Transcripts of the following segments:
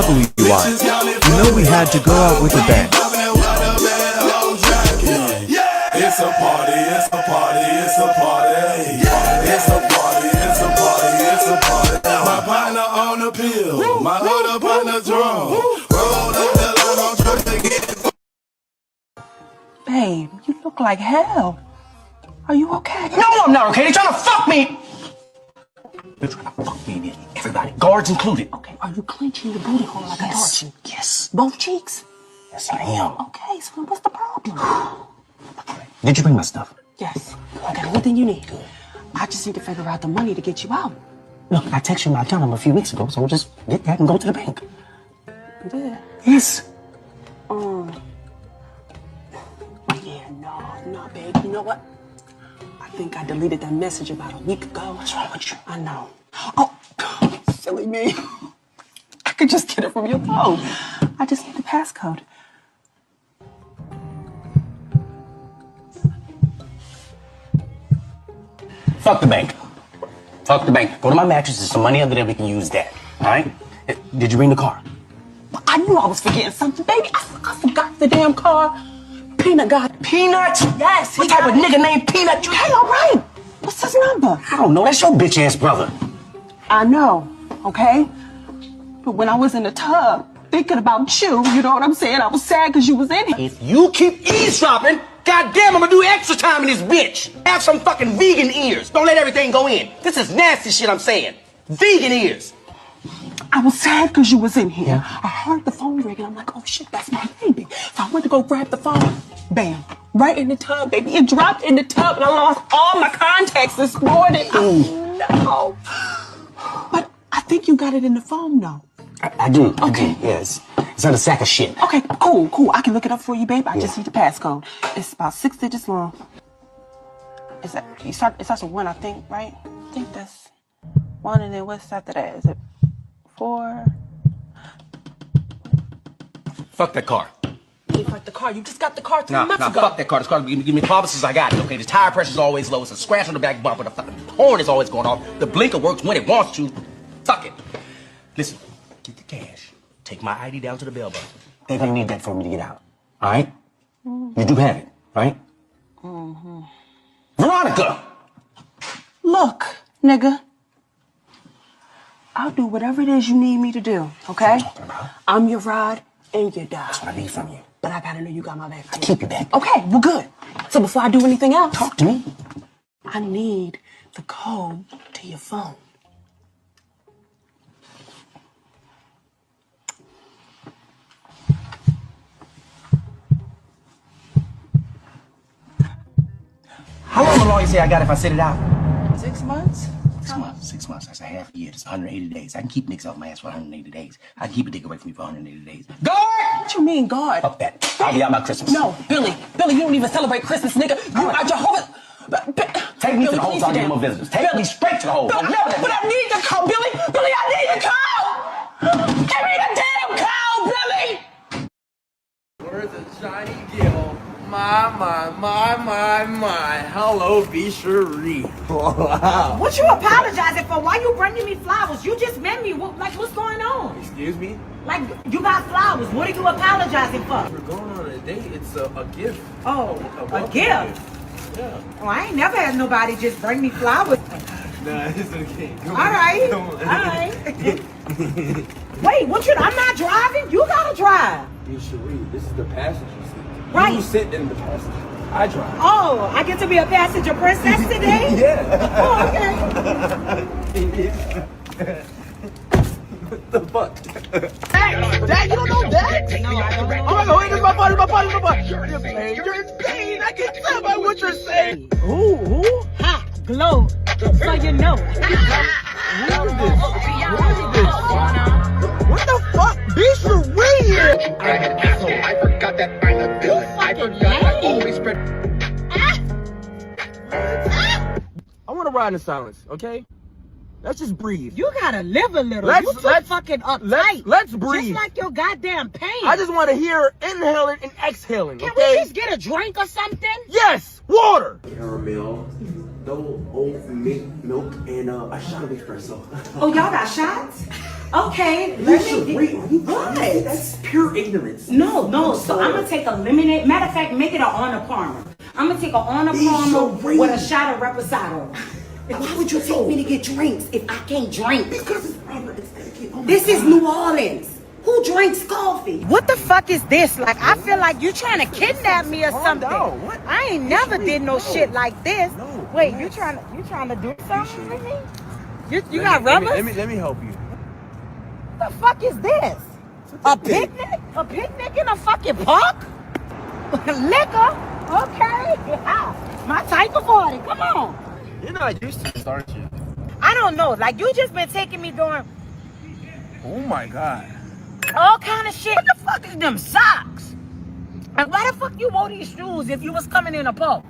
PWI. You know we had to go out with a bang. It's a party, it's a party, it's a party. It's a party, it's a party, it's a party. My partner on the pill, my other partner drunk. Roll up the line on truck to get. Babe, you look like hell. Are you okay? No, I'm not okay. They're trying to fuck me. They're trying to fuck me in here. Everybody, guards included. Okay, are you clenching your booty hole like a Yes. torch? Yes. Both cheeks? Yes, I am. Okay, so then what's the problem? Did you bring my stuff? Yes, I got everything you need. I just need to figure out the money to get you out. Look, I texted you my account number a few weeks ago, so we'll just get that and go to the bank. You did? Yes. Yeah, no, babe. You know what? I think I deleted that message about a week ago. What's wrong with you? I know. Oh, silly me. I could just get it from your phone. I just need the passcode. Fuck the bank. Fuck the bank. Go to my mattress. There's some money under there. We can use that. All right? Did you bring the car? I knew I was forgetting something, baby. I forgot the damn car. Peanut got it. Peanut? Yes. What type of nigga named Peanut? Hey, all right. What's his number? I don't know. That's your bitch ass brother. I know, okay? But when I was in the tub thinking about you know what I'm saying? I was sad because you was in it. If you keep eavesdropping, goddamn, I'm gonna do extra time in this bitch. Have some fucking vegan ears. Don't let everything go in. This is nasty shit I'm saying. Vegan ears. I was sad because you was in here. Yeah. I heard the phone ring and I'm like, oh shit, that's my baby. So I went to go grab the phone. Bam. Right in the tub, baby. It dropped in the tub and I lost all my contacts this morning. Oh, no. But I think you got it in the phone, though. I do. Okay. I do. Yes. It's not a sack of shit. Okay, cool. I can look it up for you, babe. I just need the passcode. It's about 6 digits long. It starts with 1, I think, right? I think that's 1, and then what's after that? Is it 4? Fuck that car. You fucked the car. You just got the car 3 months ago. Fuck that car. This car, give me promises I got it, okay? The tire pressure's always low. It's a scratch on the back bumper. The fucking horn is always going off. The blinker works when it wants to. Fuck it. Listen, get the cash. Take my ID down to the bell button. They're gonna need that for me to get out. All right? You do have it, right? Veronica! Look, nigga. I'll do whatever it is you need me to do, okay? What are you talking about? I'm your ride and your die. That's what I need from you. But I gotta know you got my back. I keep you back. Okay, well, good. So before I do anything else, Talk to me. I need the code to your phone. How long will lawyer say I got if I sit it out? 6 months? 6 months. 6 months. That's a half a year. That's 180 days. I can keep niggas off my ass for 180 days. I can keep a dick away from you for 180 days. Guard! What you mean, God? Fuck that. I'll be out by Christmas. No, Billy, you don't even celebrate Christmas, nigga. You are Jehovah. Take me to the Billy, hole so I get more visitors. Take me straight to the hole. But I need the code, Billy. Billy, I need the code. Give me the damn code, Billy. Where's the shiny gill? My. Hello, Cherie. Wow. What you apologizing for? Why you bringing me flowers? You just met me. What's going on? Excuse me? Like, you got flowers. What are you apologizing for? We're going on a date. It's a gift. Oh, a welcome gift? Yeah. Oh, I ain't never had nobody just bring me flowers. Nah, it's okay. Come All right. Come on. All right. Wait, I'm not driving? You gotta drive. Cherie, this is the passenger seat. Right. You sit in the passenger. I drive. Oh, I get to be a passenger princess today? Yeah. Oh, okay. What the fuck? Dad, you don't know that? No, I don't. Oh my god, wait, this is my body. You're in pain. I can tell by what you're saying. Ooh. Ha, glow. So you know. What the fuck? Be Cherie! I'm an asshole. I forgot that I'm a villain. I forgot I always spread. I want to ride in silence, okay? Let's just breathe. You gotta live a little. Let's- You too let's- fucking uptight. let's breathe. Just like your goddamn pain. I just want to hear inhaling and exhaling, Can okay? we just get a drink or something? Yes! Water! Caramel, double oat milk, and a shot of espresso. Oh, y'all got shots? Okay, What? That's pure ignorance. No. So I'm gonna take a lemonade. Matter of fact, make it an Arnold Palmer. I'm gonna take an Arnold Palmer with a shot of Reposado. Why would you take me to get drinks if I can't drink? Because it's proper. It's etiquette. Oh This is New Orleans. Who drinks coffee? What the fuck is this? Like, I feel like you trying to kidnap me or something. What? I ain't never did no shit like this. No. Wait, you trying to do something with me? You got rubbers? Let me help you. What the fuck is this? A picnic? A picnic in a fucking park? Liquor? Okay. Yeah. My type of party. Come on. You're not used to this, aren't you? I don't know. Like, you just been taking me doing Oh my god. all kind of shit. What the fuck is them socks? And why the fuck you wore these shoes if you was coming in a park?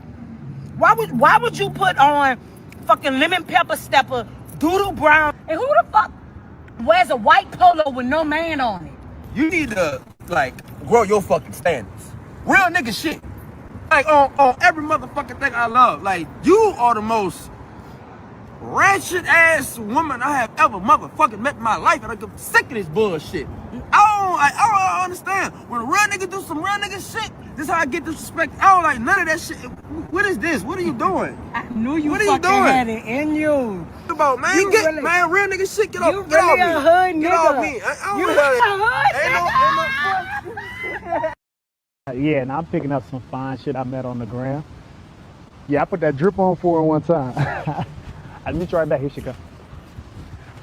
Why would you put on fucking lemon pepper stepper, doodle brown, and who the fuck wears a white polo with no man on it? You need to, like, grow your fucking standards. Real nigga shit. Like, on every motherfucking thing I love. Like, you are the most ratchet ass woman I have ever motherfucking met in my life, and I'm sick of this bullshit. I don't understand. When a real nigga do some real nigga shit, this is how I get disrespect. I don't like none of that shit. What is this? What are you doing? I knew you What are you fucking doing? had it in you. What about, man? You Get, really- man, real nigga shit, get off, You get off really me. a hood Get nigga. off me. I don't You know a that. hood nigga. Yeah, and I'm picking up some fine shit I met on the gram. Yeah, I put that drip on for her one time. I'll meet you right back. Here she go.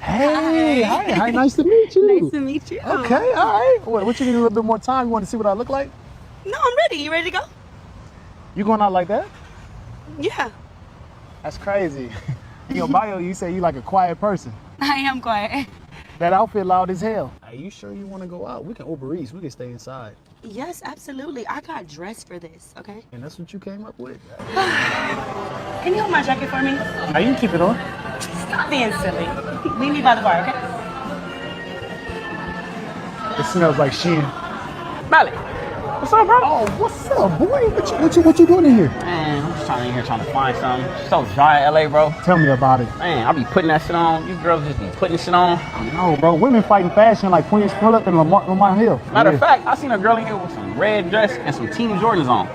Hey, hi, nice to meet you. Nice to meet you. Okay, all right. What you need a little bit more time? You want to see what I look like? No, I'm ready. You ready to go? You going out like that? Yeah. That's crazy. In your bio, you say you like a quiet person. I am quiet. That outfit loud as hell. Are you sure you want to go out? We can Uber Eats. We can stay inside. Yes, absolutely. I got dressed for this, okay? And that's what you came up with. Can you hold my jacket for me? Now you can keep it on. Stop being silly. Meet me by the bar, okay? It smells like Shein. Molly, what's up, bro? Oh, what's up, boy? What you doing in here? Man, I'm just in here trying to find something. It's so dry in LA, bro. Tell me about it. Man, I be putting that shit on. These girls just be putting shit on. No, bro. Women fighting fashion like Queen Phillip and Lamar Hill. Matter of fact, I seen a girl in here with some red dress and some Team Jordans on.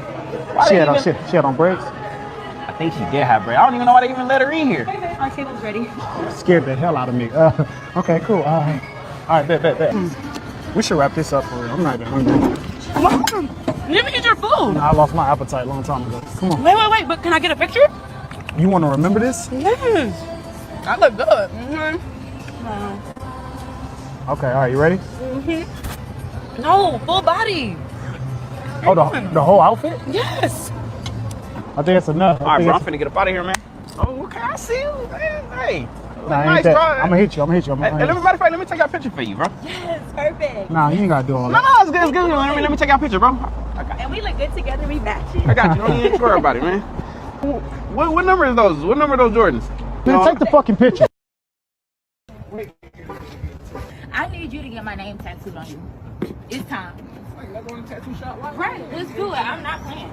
Why She they had, even- she had on brakes. I think she did have bread. I don't even know why they even let her in here. Our table's ready. Scared the hell out of me. Okay, cool. All right, bet. We should wrap this up for real. I'm not even hungry. You didn't eat your food. I lost my appetite a long time ago. Come on. Wait. But can I get a picture? You want to remember this? Yes. I look good. Okay, all right. You ready? No, full body. Oh, the whole outfit? Yes. I think that's enough. All right, bro, I'm finna get up out of here, man. Oh, okay, I see you, man. Hey. Nah, nice, ain't that. bro. I'm gonna hit you. Hey, let me, matter of fact, let me take out a picture for you, bro. Yes, perfect. Nah, you ain't gotta do all No, that. it's good, it's good. Let me take out a picture, bro. And we look good together. We match it. I got you. Don't even worry about it, man. What number is those? What number are those Jordans? Man, take the fucking picture. I need you to get my name tattooed on you. It's time. Right, let's do it. I'm not playing.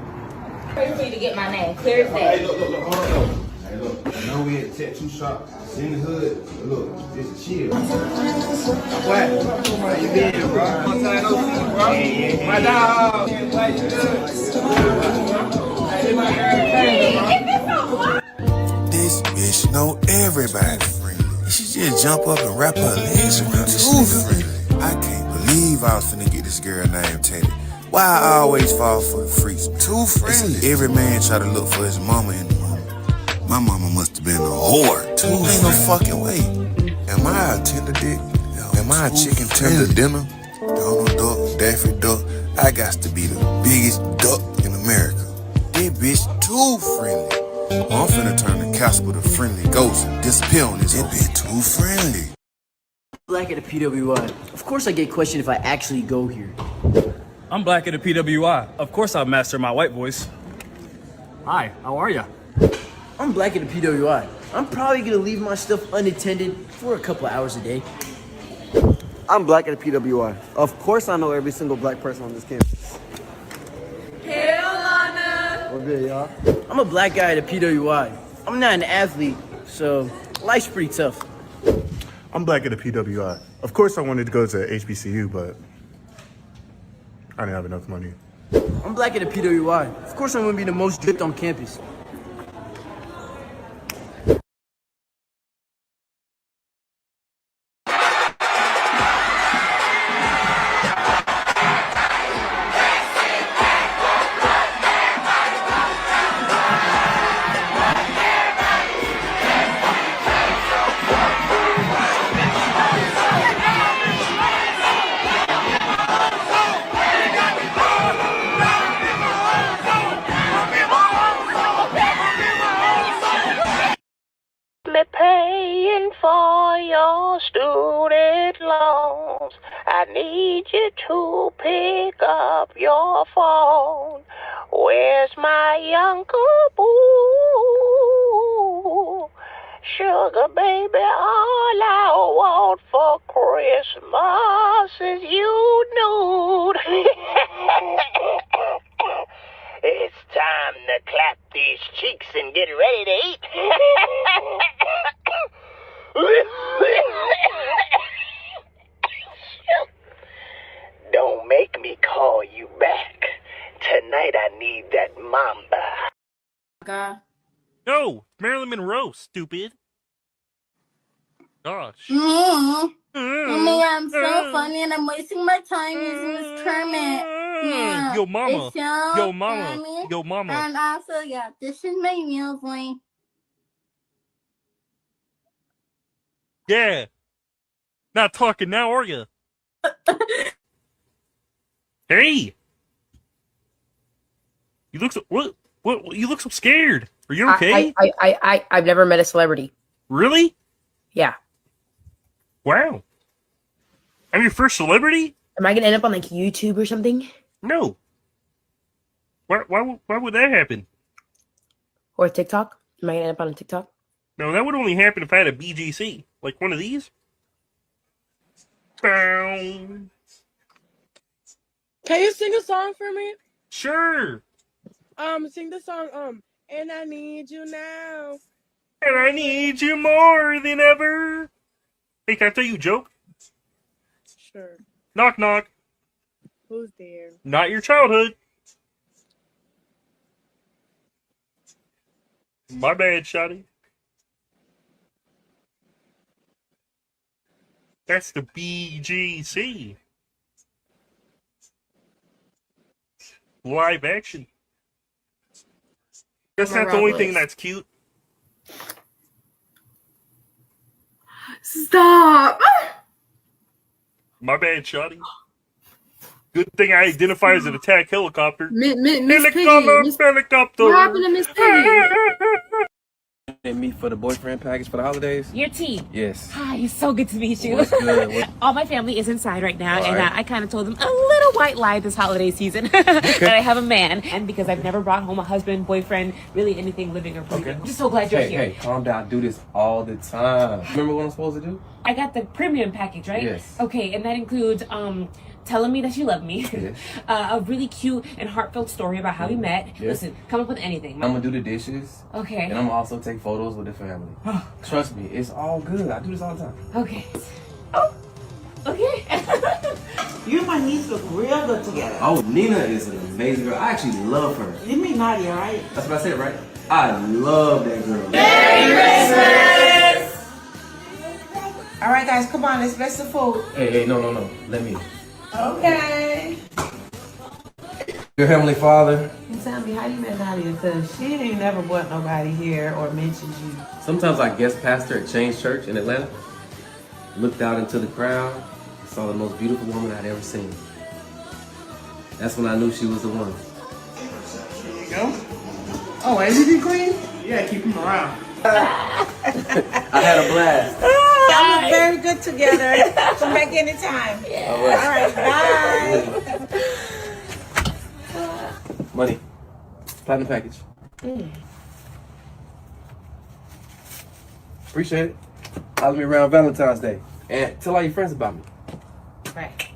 For you to get my name. Clear as day. Hey, look, hold on. Hey, look, I know we at tattoo shop in the hood, but look, just chill. What? How you been, bro? Long time no see, bro. Yeah. My dog. This bitch know everybody. She just jump up and wrap her legs around this nigga. I can't believe I was finna get this girl named Teddy. Why I always fall for the freaks? Too friendly. Every man try to look for his mama in the woman. My mama must have been a whore. Ain't no fucking way. Am I a tender dick? Am I a chicken tender dinner? Donald Duck, Daffy Duck. I got to be the biggest duck in America. This bitch too friendly. I'm finna turn the Casper to friendly ghost and disappear on this. It bitch too friendly. Black at the PWI. Of course I get questioned if I actually go here. I'm Black at the PWI. Of course I'll master my white voice. Hi, how are ya? I'm Black at the PWI. I'm probably gonna leave my stuff unattended for a couple of hours a day. I'm Black at the PWI. Of course I know every single black person on this campus. Hell, Lana! What good, y'all? I'm a black guy at the PWI. I'm not an athlete, so life's pretty tough. I'm black at a PWI. Of course I wanted to go to HBCU, but I didn't have enough money. I'm black at a PWI. Of course I'm gonna be the most dripped on campus. Paying for your student loans. I need you to pick up your phone. Where's my Uncle Boo? Sugar baby, all I want for Christmas is you nude. It's time to clap these cheeks and get ready to eat. Don't make me call you back. Tonight I need that mamba. God. No, Marilyn Monroe, stupid. Gosh. Mommy, I'm so funny and I'm wasting my time using this Kermit. Yeah, Yo, mama. it's so Yo, mama. funny. Yo, mama. And also, yeah, this is my meal boy. Yeah. Not talking now, are you? Hey. You look so what? You look so scared. Are you okay? I've never met a celebrity. Really? Yeah. Wow. I'm your first celebrity? Am I gonna end up on like YouTube or something? No. Why would that happen? Or TikTok? Am I gonna end up on TikTok? No, that would only happen if I had a BGC. Like one of these. Bow. Can you sing a song for me? Sure. Sing the song, and I need you now. And I need you more than ever. Hey, can I tell you a joke? Sure. Knock, knock. Who's there? Not your childhood. My bad, Shotty. That's the BGC. Live action. That's not the only thing that's cute. Stop! My bad, Shotty. Good thing I identify as an attack helicopter. Miss Piggy. Helicopter. What happened to Miss Piggy? And me for the boyfriend package for the holidays? Your T. Yes. Hi, it's so good to meet you. What's good? All my family is inside right now, All and right. I kind of told them a little white lie this holiday season that I have a man, and because I've never brought home a husband, boyfriend, really anything living or breathing. I'm just so glad you're here. Hey, calm down. I do this all the time. Remember what I'm supposed to do? I got the premium package, right? Yes. Okay, and that includes telling me that you love me, Yes. a really cute and heartfelt story about how we met. Yes. Listen, come up with anything. I'm gonna do the dishes. Okay. And I'm gonna also take photos with the family. Trust me, it's all good. I do this all the time. Okay. Oh, okay. You and my niece look real good together. Oh, Nina is an amazing girl. I actually love her. You mean Nadia, right? That's what I said, right? I love that girl. Merry Christmas! All right, guys, come on, let's bless the food. Hey, no. Let me. Okay. Dear Heavenly Father, Tell me how you met Nadia, because she ain't never brought nobody here or mentioned you. sometimes I guest pastor at Change Church in Atlanta. Looked out into the crowd, saw the most beautiful woman I'd ever seen. That's when I knew she was the one. There you go. Oh, MVP queen? Yeah, keep him around. I had a blast. Y'all look very good together. Come back anytime. Yeah. All right, bye. Money. Platinum package. Appreciate it. Follow me around Valentine's Day. And tell all your friends about me. Right.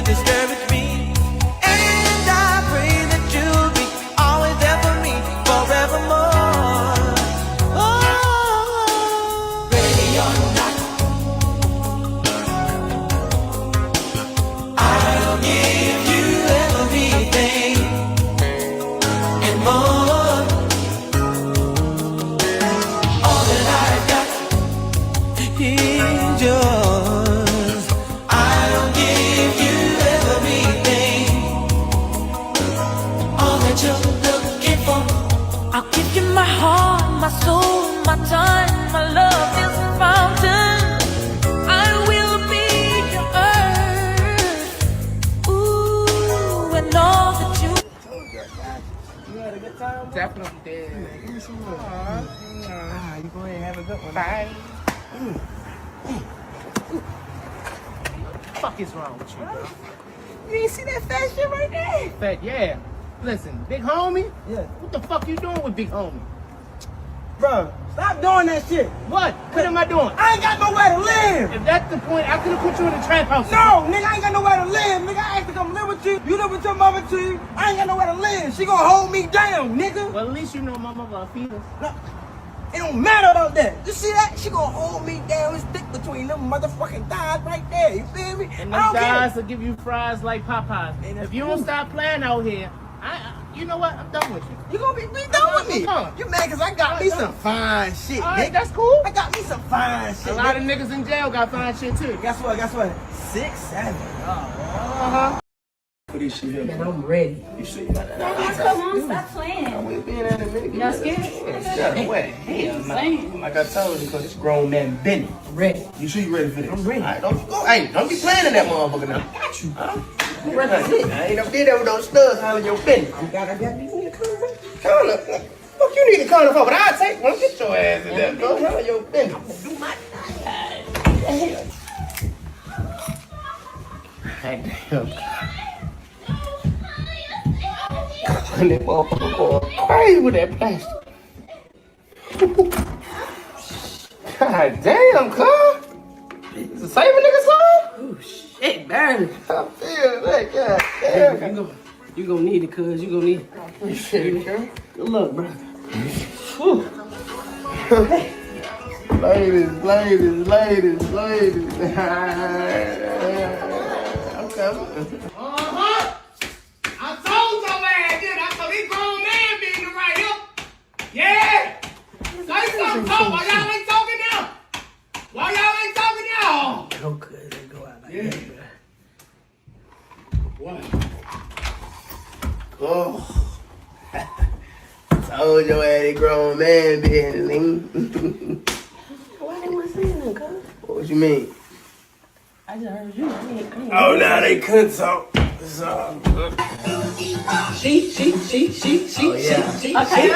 discourage me. And I pray that you'll be always there for me forevermore. Oh, ready or not, I'll give you everything and more. All that I've got is yours. I'll give you everything, all that you're looking for. I'll give you my heart, my soul, my time, my love is a fountain. I will be your earth. Ooh, and all that you. You had a good time? Definitely did. Give me some more. You go ahead and have a good one. Bye. What the fuck is wrong with you, bro? You ain't see that fat shit right there? Fat, yeah. Listen, big homie? Yeah. What the fuck you doing with big homie? Bro, stop doing that shit. What? What am I doing? I ain't got nowhere to live. If that's the point, I could have put you in a trap house. No, nigga, I ain't got nowhere to live. Nigga, I asked to come live with you. You live with your mama too. I ain't got nowhere to live. She gonna hold me down, nigga. Well, at least you know my mother feelings. No, it don't matter about that. You see that? She gonna hold me down and stick between them motherfucking thighs right there. You feel me? And them thighs will give you fries like Popeyes. And if you don't stop playing out here, you know what? I'm done with you. You gonna be done with me? You mad cause I got me some fine shit, Nick. That's cool. I got me some fine shit. A lot of niggas in jail got fine shit too. Guess what? 6, 7. Put this shit here. Man, I'm ready. You sure you got that? Come on, stop playing. We've been at a minute. Y'all scared? Like I told you, because it's grown man Benny. I'm ready. You sure you ready for this? I'm ready. All right, don't be playing in that motherfucker now. Got you. I'm ready. I ain't never did that with those studs hollering your Benny. I got these in the corner. Corner? Fuck you need a corner for, but I'll take one. Get your ass in there. Go holler your Benny. I'm gonna do my thing. Damn. And that motherfucker going crazy with that plastic. God damn, cuz. It's a Saber nigga song? Oh, shit, barely. I feel that, god damn. You gonna need it, cuz. You gonna need it. I appreciate it, cuz. Good luck, bro. Ladies. I'm coming. I told your ass, did I? So these grown men be in the right here. Yeah. Say something, why y'all ain't talking now? Why y'all ain't talking now? No good, they go out like that, bro. What? Oh. Told your ass they grown man be in the lean. Why they want to say that, cuz? What you mean? I just heard you. Oh, now they couldn't talk. It's all good. She. Oh, yeah. She. Okay.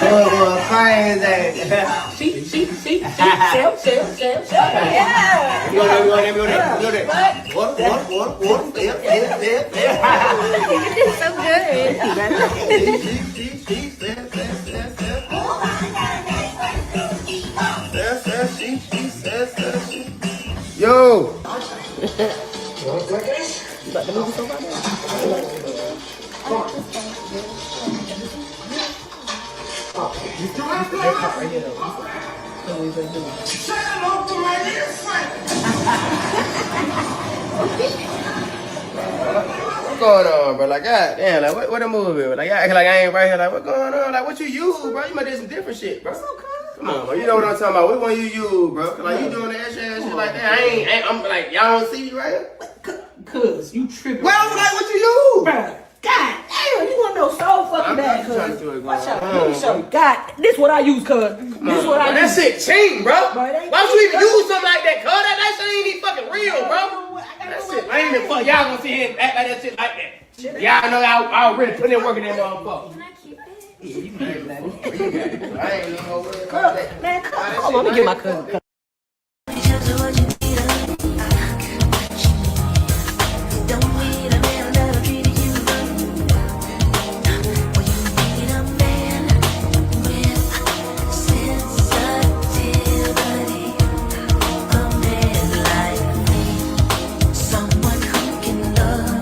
Oh, crazy. She. Sell. Yeah. Go there. What? It's so good. She. Yo. You like the movie so far? What's going on, bro? Like, god damn, like, what the movie? Like, I act like I ain't right here. Like, what's going on? Like, what you use, bro? You might do some different shit, bro. Come on, bro. You know what I'm talking about. What one you use, bro? Like, you doing that shit like that. I'm like, y'all don't see me right here? Cuz, you tripping. Well, I'm like, what you use? Bro, god damn, you wanna know so fucking bad, cuz. Watch out, let me show you. God, this what I use, cuz. This what I use. That shit cheating, bro. Why would you even use something like that, cuz? That shit ain't even fucking real, bro. That shit, I ain't even fuck. Y'all gonna sit here and act like that shit like that. Y'all know I really put in work in that motherfucker. Yeah, you can get that. I ain't no worry about that. Man, come on, let me get my cousin. Someone who can love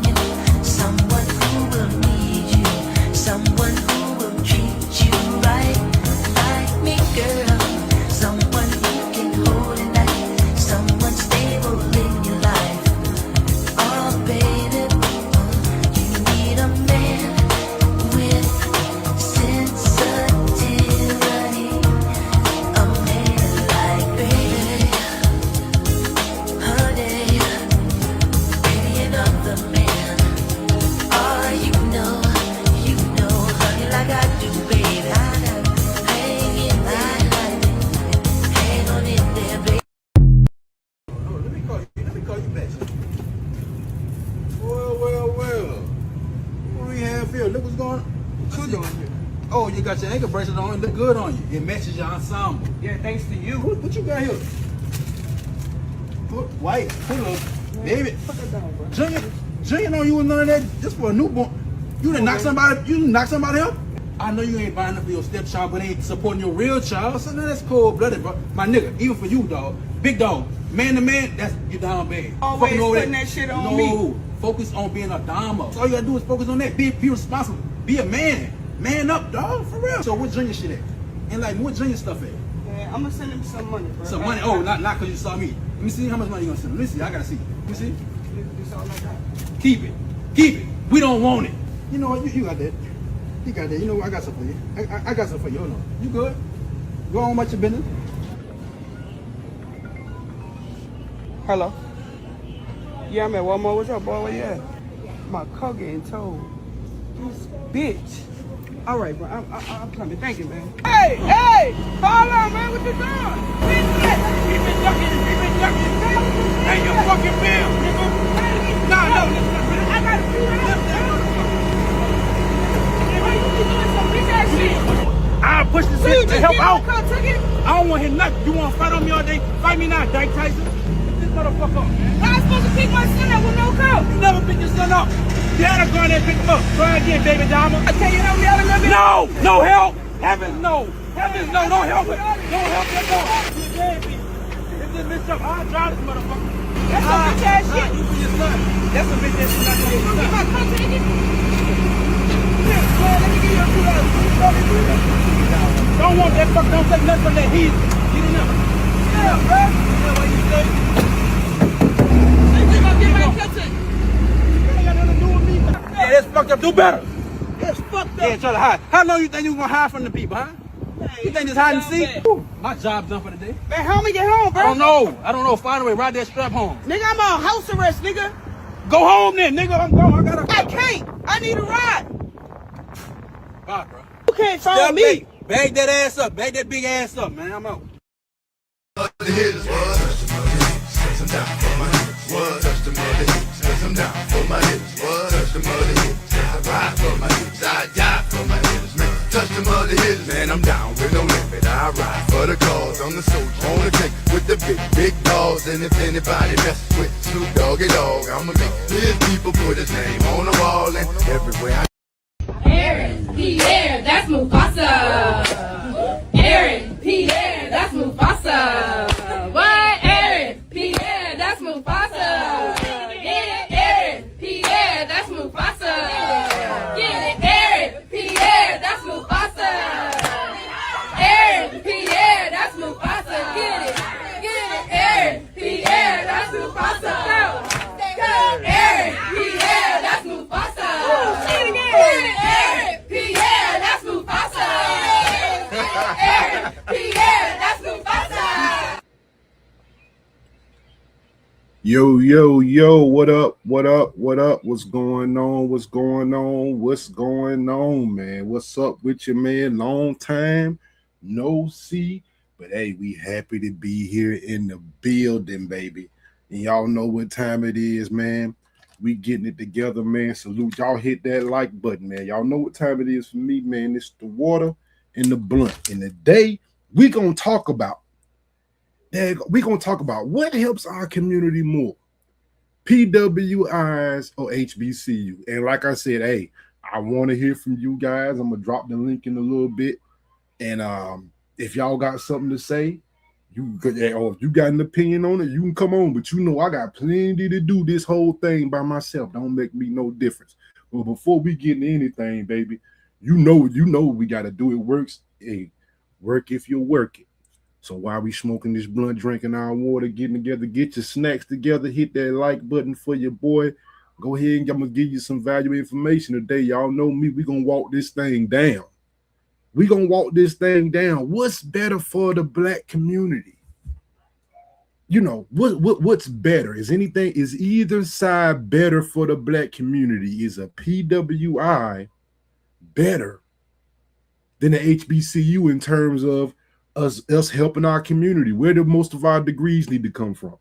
feel. Look what's going on. What you doing here? Oh, you got your ankle bracelet on. It look good on you. It matches your ensemble. Yeah, thanks to you. What you got here? White. Pull up. Baby. Put that down, bro. Junior know you was none of that just for a newborn. You done knock somebody. You done knock somebody up. I know you ain't buying up for your stepchild, but ain't supporting your real child. So now that's cold blooded, bro. My nigga, even for you, dog. Big dog. Man to man, that's you down bad. Always Fucking over putting that shit on me. No. Focus on being a dama. So all you gotta do is focus on that. Be responsible. Be a man. Man up, dog. For real. So where Junior shit at? And like, where Junior stuff at? Man, I'm gonna send him some money, bro. Some money? Oh, not because you saw me. Let me see how much money you gonna send him. Let me see. I gotta see. Let me see. This all I got. Keep it. Keep it. We don't want it. You know what? You got that. You got that. You know what? I got something for you. I got something for you. Hold on. You good? Go on about your business. Hello. Yeah, I'm at Walmart. What's up, boy? Where you at? My car getting towed. This bitch. All right, bro. I'm coming. Thank you, man. Hey! Hold on, man. What you doing? He been ducking. Pay your fucking bill, nigga. No. I gotta do that. Why you doing some bitch ass shit? I'll push this shit to help out. I don't want to hit nothing. You want to fight on me all day? Fight me now, Dyke Tyson. Get this motherfucker up, man. How am I supposed to pick my son up with no coat? You never pick your son up. You had to go in there and pick him up. Try again, baby dama. I tell you, don't yell at me. No help. Heavens, no. Don't help it. Don't help that dog. If this bitch up, I'll drive this motherfucker. That's some bitch ass shit. You for your son. That's some bitch ass shit. Not for your son. Get my car taken. Let me give you a $2. Don't want that fuck. Don't take nothing from that heathen. Get it up. Yeah, bro. Yeah, what you say? Get my car taken. Yeah, that's fucked up. Do better. That's fucked up. Yeah, try to hide. How long you think you gonna hide from the people, huh? You think it's hide and seek? My job's done for the day. Man, help me get home, bro. I don't know. Find a way. Ride that strap home. Nigga, I'm on house arrest, nigga. Go home then, nigga. I'm going. I can't. I need a ride. Bye, bro. You can't find me. Bag that ass up. Bag that big ass up, man. I'm out. Touch the hitters, touch them down for my hitters. What? Touch the mother hitters, touch them down for my hitters. What? Touch the mother hitters, I ride for my hitters. I die for my hitters, man. Touch the mother hitters, man. I'm down with no limit. I ride for the cause. I'm the soldier on the tank with the big dogs. And if anybody messes with Snoop Doggy Dogg, I'ma make his people put his name on the wall and everywhere. Aaron, Pierre, that's Mufasa. Aaron, Pierre, that's Mufasa. What? Aaron, Pierre, that's Mufasa. Get it, Aaron, Pierre, that's Mufasa. Get it, Aaron, Pierre, that's Mufasa. Aaron, Pierre, that's Mufasa. Get it, Aaron, Pierre, that's Mufasa. Go, Aaron, Pierre, that's Mufasa. Say it again. Aaron, Pierre, that's Mufasa. Aaron, Pierre, that's Mufasa. Yo, what up? What's going on, man? What's up with you, man? Long time no see, but hey, we happy to be here in the building, baby. And y'all know what time it is, man. We getting it together, man. Salute. Y'all hit that like button, man. Y'all know what time it is for me, man. It's the water and the blunt. And today, we gonna talk about what helps our community more, PWIs or HBCU. And like I said, hey, I want to hear from you guys. I'm gonna drop the link in a little bit. And if y'all got something to say, or if you got an opinion on it, you can come on. But you know I got plenty to do this whole thing by myself. Don't make me no difference. But before we get into anything, baby, you know we got to do it. Works. Hey, work if you work it. So while we smoking this blunt, drinking our water, getting together, get your snacks together, hit that like button for your boy. Go ahead and I'm going to give you some valuable information today. Y'all know me. We're going to walk this thing down. What's better for the black community? You know, what's better? Is either side better for the black community? Is a PWI better than the HBCU in terms of us helping our community? Where do most of our degrees need to come from?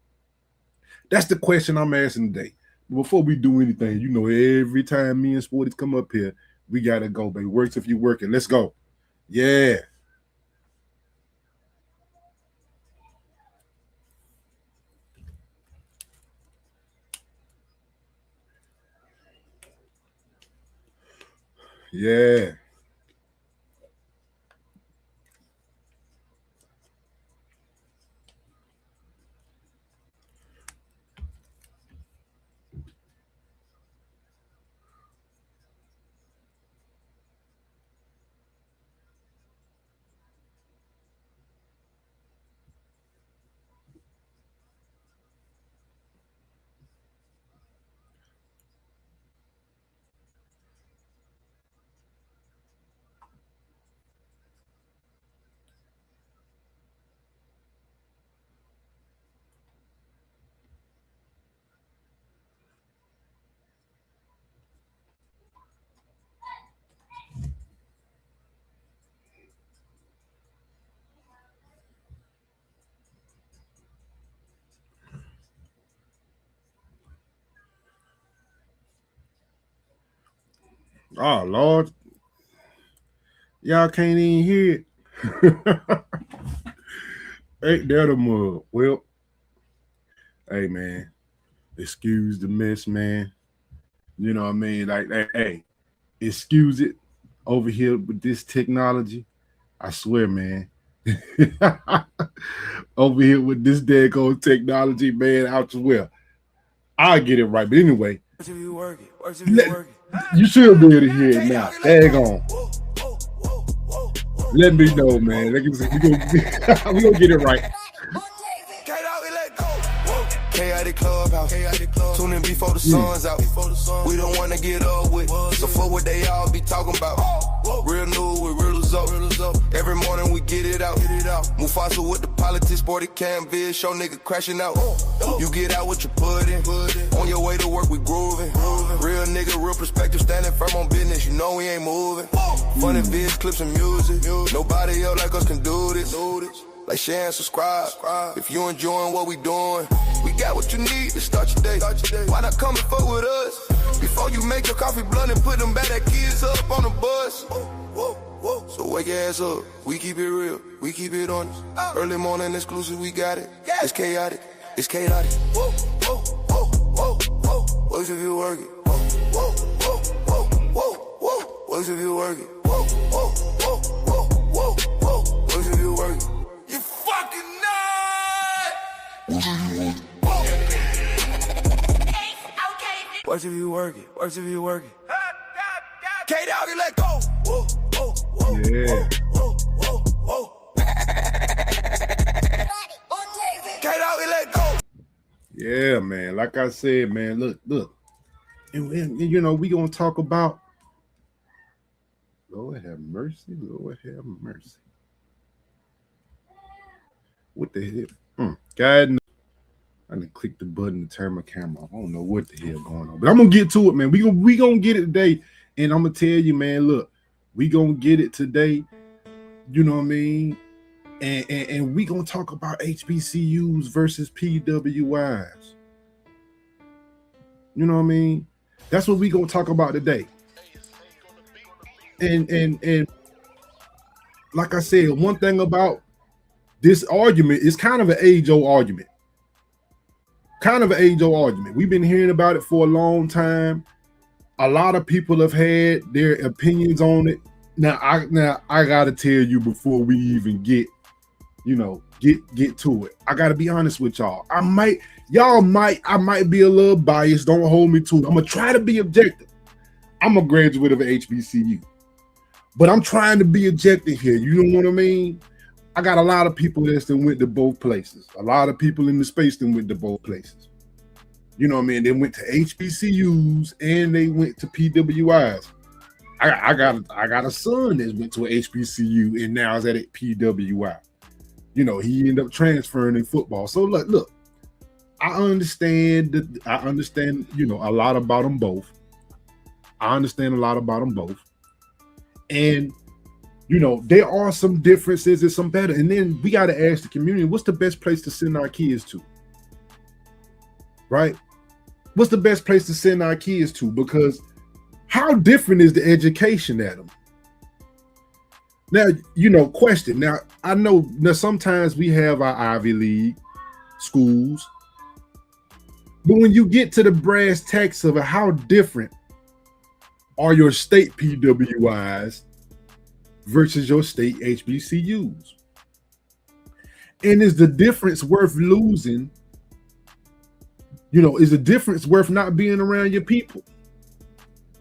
That's the question I'm asking today. Before we do anything, you know, every time me and Sporties come up here, We gotta go, baby. Works if you working. Let's go. Yeah. Yeah. Oh Lord. Y'all can't even hear it. Ain't that a mug? Well, hey man, excuse the mess, man. You know what I mean? Like, hey, excuse it over here with this technology. I swear, man. Over here with this daggone technology, man, I swear. I'll get it right. But anyway, you should be able to hear it now. Daggone. Let me know, man. We gonna get it right. Chaotic clubhouse. Tune in before the sun's out. We don't want to get up with. So fuck what they all be talking about. Real news with real results. Every morning we get it out. Mufasa with the politics, sporty cam vid, show nigga crashing out. You get out what you put in. On your way to work, we grooving. Real nigga, real perspective, standing firm on business. You know we ain't moving. Funny vids, clips, and music. Nobody else like us can do this. Like, share and subscribe. If you enjoying what we doing, we got what you need to start your day. Why not come and fuck with us? Before you make your coffee blunt and put them bad kids up on the bus. So wake your ass up. We keep it real. We keep it honest. Early morning exclusive, we got it. It's chaotic. It's chaotic. Works if you work it. Works if you work it. Works if you work it. You fucking nut! Works if you work it. Works if you work it. K-Doggy, let go! Yeah. K-Doggy, let go! Yeah, man. Like I said, man, look. And you know, we gonna talk about Lord have mercy, Lord have mercy. What the hell? God knows. I didn't click the button to turn my camera off. I don't know what the hell going on. But I'm gonna get to it, man. We gonna get it today. And I'm gonna tell you, man, look, we gonna get it today. You know what I mean? And we gonna talk about HBCUs versus PWIs. You know what I mean? That's what we gonna talk about today. And like I said, one thing about this argument is kind of an age-old argument. We've been hearing about it for a long time. A lot of people have had their opinions on it. Now I gotta tell you before we even get to it. I gotta be honest with y'all. I might be a little biased. Don't hold me to it. I'm gonna try to be objective. I'm a graduate of an HBCU, but I'm trying to be objective here. You know what I mean? I got a lot of people that went to both places. A lot of people in the space that went to both places. You know what I mean? They went to HBCUs and they went to PWIs. I got a son that went to an HBCU and now is at a PWI. You know, he ended up transferring in football. So look, I understand, you know, a lot about them both. And you know, there are some differences and some better. And then we got to ask the community, what's the best place to send our kids to? Right? What's the best place to send our kids to? Because How different is the education at them? Now, you know, question. Now, I know now sometimes we have our Ivy League schools, but when you get to the brass tacks of it, how different are your state PWIs versus your state HBCUs? And is the difference worth losing? You know, is the difference worth not being around your people?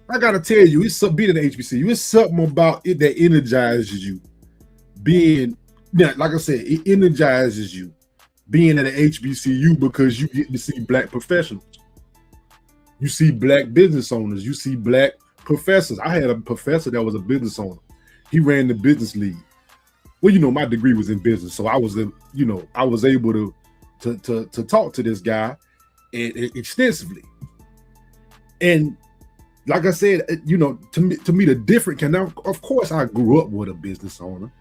I gotta tell you, it's something being an HBCU. It's something about it that energizes you. Being, yeah, like I said, it energizes you being at an HBCU because you get to see black professionals. You see black business owners. You see black professors. I had a professor that was a business owner. He ran the business league. Well, you know, my degree was in business, so I was, you know, I was able to talk to this guy extensively. And like I said, you know, to me, the different can now, of course, I grew up with a business owner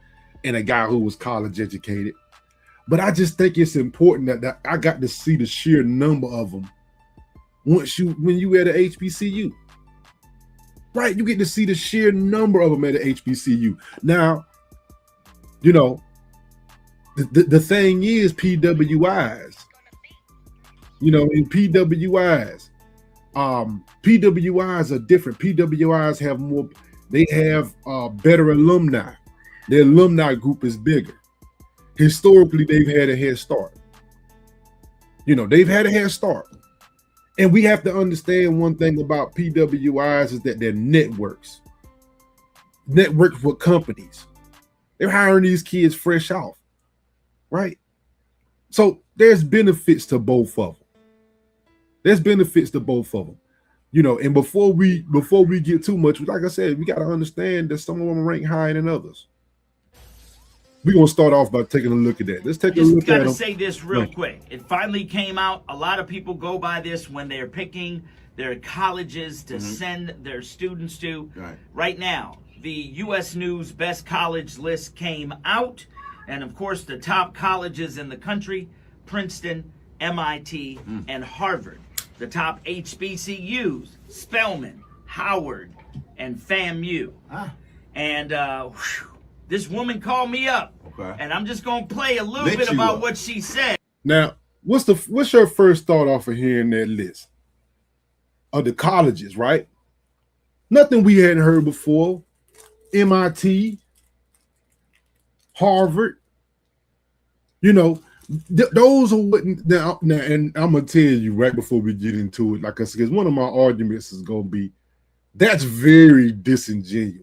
and a guy who was college educated, but I just think it's important that I got to see the sheer number of them when you at a HBCU, right? You get to see the sheer number of them at a HBCU. Now, you know, the thing is PWIs, you know, in PWIs, PWIs are different. PWIs have more, they have better alumni. Their alumni group is bigger. Historically, they've had a head start. You know, they've had a head start. And we have to understand one thing about PWIs is that they're networks with companies. They're hiring these kids fresh off, right? So there's benefits to both of them. There's benefits to both of them, you know. And before we get too much, like I said, we got to understand that some of them rank higher than others. We're gonna start off by taking a look at that. Let's take a look at them. I just gotta say this real quick. It finally came out. A lot of people go by this when they're picking their colleges to send their students to. Right now, the U.S. News Best College list came out, and of course, the top colleges in the country: Princeton, MIT, and Harvard. The top HBCUs: Spelman, Howard, and FAMU. And this woman called me up, and I'm just gonna play a little bit about what she said. Now, what's your first thought off of hearing that list of the colleges, right? Nothing we hadn't heard before. MIT, Harvard, you know, those are what now, and I'm gonna tell you right before we get into it, like I said, because one of my arguments is gonna be that's very disingenuous.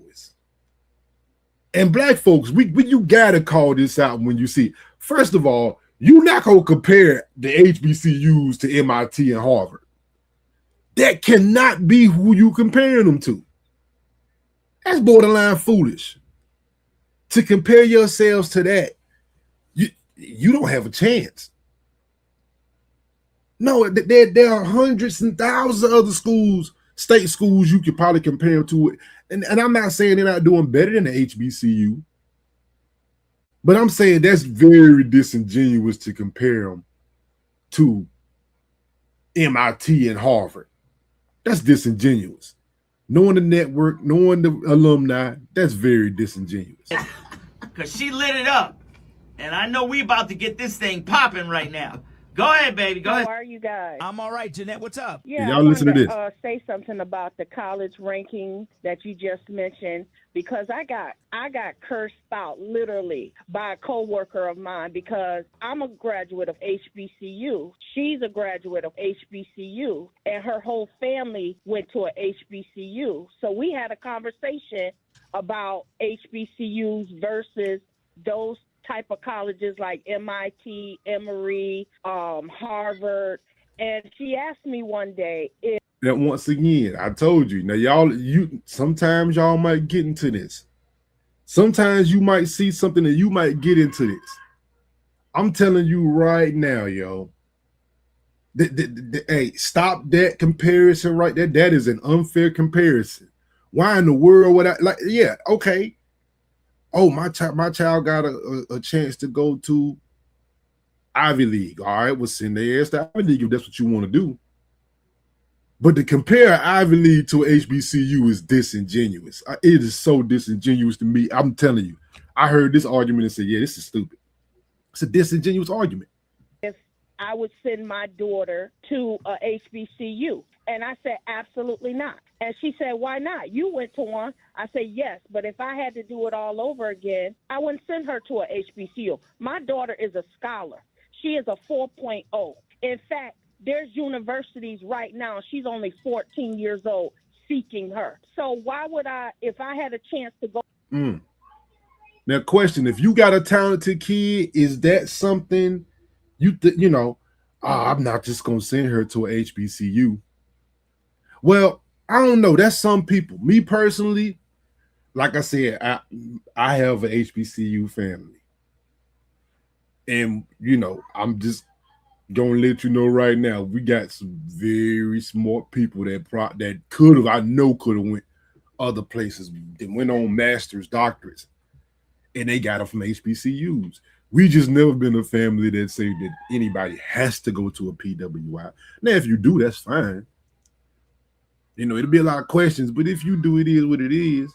And black folks, you gotta call this out when you see it. First of all, you're not gonna compare the HBCUs to MIT and Harvard. That cannot be who you comparing them to. That's borderline foolish. To compare yourselves to that, you don't have a chance. No, there are hundreds and thousands of other schools, state schools you could probably compare them to. And I'm not saying they're not doing better than the HBCU, but I'm saying that's very disingenuous to compare them to MIT and Harvard. That's disingenuous. Knowing the network, knowing the alumni, that's very disingenuous. Because she lit it up. And I know we about to get this thing popping right now. Go ahead, baby. Go ahead. How are you guys? I'm all right, Jeanette. What's up? Yeah, y'all listen to this. Say something about the college ranking that you just mentioned, because I got cursed out literally by a coworker of mine because I'm a graduate of HBCU. She's a graduate of HBCU, and her whole family went to a HBCU. So we had a conversation about HBCUs versus those type of colleges like MIT, Emory, Harvard. And she asked me one day if that once again, I told you. Now, sometimes y'all might get into this. Sometimes you might see something and you might get into this. I'm telling you right now, yo. Hey, stop that comparison right there. That is an unfair comparison. Why in the world would I yeah, okay. Oh, my child got a chance to go to Ivy League. All right, well, send their ass to Ivy League if that's what you want to do. But to compare Ivy League to an HBCU is disingenuous. It is so disingenuous to me. I'm telling you. I heard this argument and said, yeah, this is stupid. It's a disingenuous argument. If I would send my daughter to a HBCU. And I said, absolutely not. And she said, why not? You went to one. I said, yes, but if I had to do it all over again, I wouldn't send her to a HBCU. My daughter is a scholar. She is a 4.0. In fact, there's universities right now, she's only 14 years old, seeking her. So why would I, if I had a chance to go? Now, question, if you got a talented kid, is that something you know, I'm not just going to send her to a HBCU? Well, I don't know. That's some people. Me personally, like I said, I have an HBCU family. And, you know, I'm just going to let you know right now, we got some very smart people that could have went other places. They went on master's, doctorates, and they got it from HBCUs. We just never been a family that say that anybody has to go to a PWI. Now, if you do, that's fine. You know, it'll be a lot of questions, but if you do, it is what it is.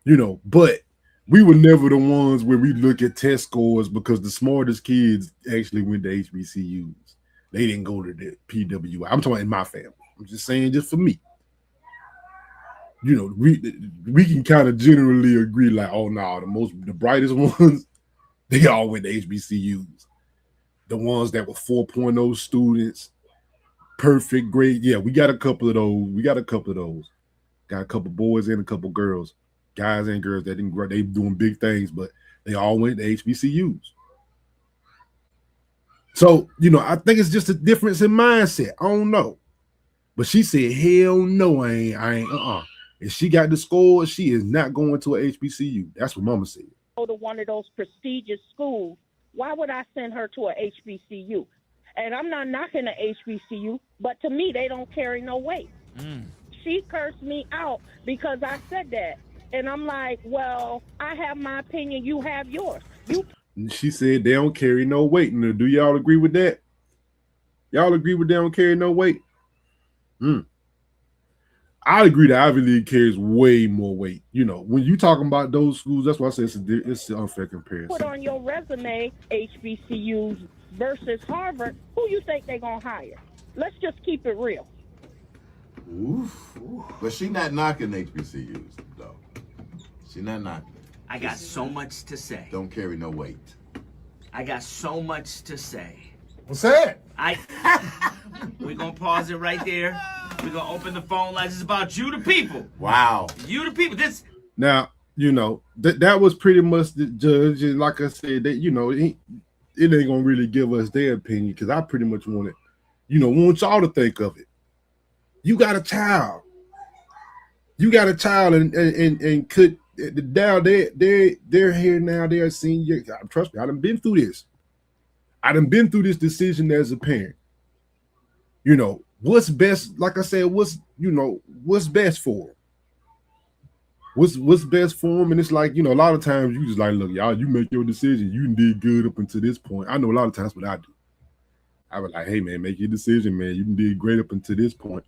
You know, but we were never the ones where we look at test scores because the smartest kids actually went to HBCUs. They didn't go to the PWI. I'm talking about in my family. I'm just saying, just for me. You know, we can kind of generally agree, like, oh no, the brightest ones, they all went to HBCUs. The ones that were 4.0 students, perfect grade. Yeah, we got a couple of those. Got a couple boys and a couple girls, guys and girls that didn't grow. They doing big things, but they all went to HBCUs. So, you know, I think it's just a difference in mindset. I don't know. But she said, hell no, I ain't. If she got the score, she is not going to a HBCU. That's what Mama said. Go to one of those prestigious schools. Why would I send her to a HBCU? And I'm not knocking a HBCU, but to me, they don't carry no weight. She cursed me out because I said that. And I'm like, well, I have my opinion. You have yours. She said they don't carry no weight. Now, do y'all agree with that? Y'all agree with they don't carry no weight? I agree that Ivy League carries way more weight. You know, when you talking about those schools, that's why I say it's an unfair comparison. Put on your resume HBCUs versus Harvard. Who you think they're going to hire? Let's just keep it real. Oof. But she not knocking HBCUs, though. She not knocking. I got so much to say. Don't carry no weight. I got so much to say. What's that? We're going to pause it right there. We're going to open the phone lines. It's about you, the people. Wow. You, the people. This. Now, you know, that was pretty much the judge. And like I said, that, you know, it ain't going to really give us their opinion because I pretty much want y'all to think of it. You got a child. And could now they're here now. They're senior. Trust me, I done been through this. I done been through this decision as a parent. You know, what's best, like I said, what's best for them? What's best for them? And it's like, you know, a lot of times you just like, look, y'all, you make your decision. You did good up until this point. I know a lot of times what I do. I was like, hey, man, make your decision, man. You did great up until this point.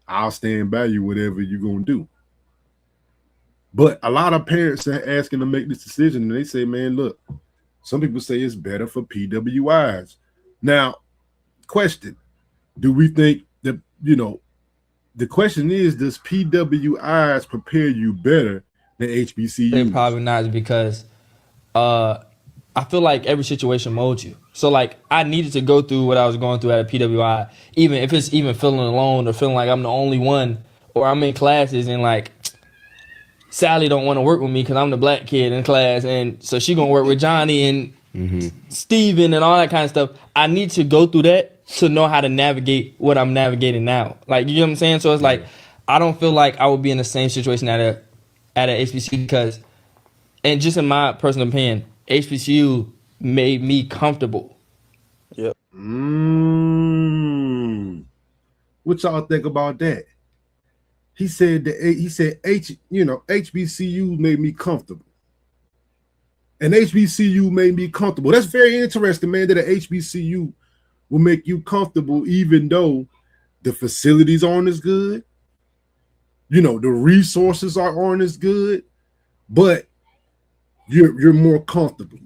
I'll stand by you, whatever you're going to do. But a lot of parents are asking to make this decision, and they say, man, look, some people say it's better for PWIs. Now, question, do we think that, you know, the question is, does PWIs prepare you better than HBCUs? They probably not, because I feel like every situation molds you. So like I needed to go through what I was going through at a PWI, even if it's even feeling alone or feeling like I'm the only one, or I'm in classes and like Sally don't want to work with me because I'm the black kid in class, and so she gonna work with Johnny and Steven and all that kind of stuff. I need to go through that to know how to navigate what I'm navigating now. Like, you know what I'm saying? So it's like I don't feel like I would be in the same situation at a HBCU because, and just in my personal opinion, HBCU made me comfortable. Yep. What y'all think about that? He said HBCU made me comfortable. And HBCU made me comfortable. That's very interesting, man, that an HBCU will make you comfortable even though The facilities aren't as good. You know, the resources aren't as good, but you're more comfortable.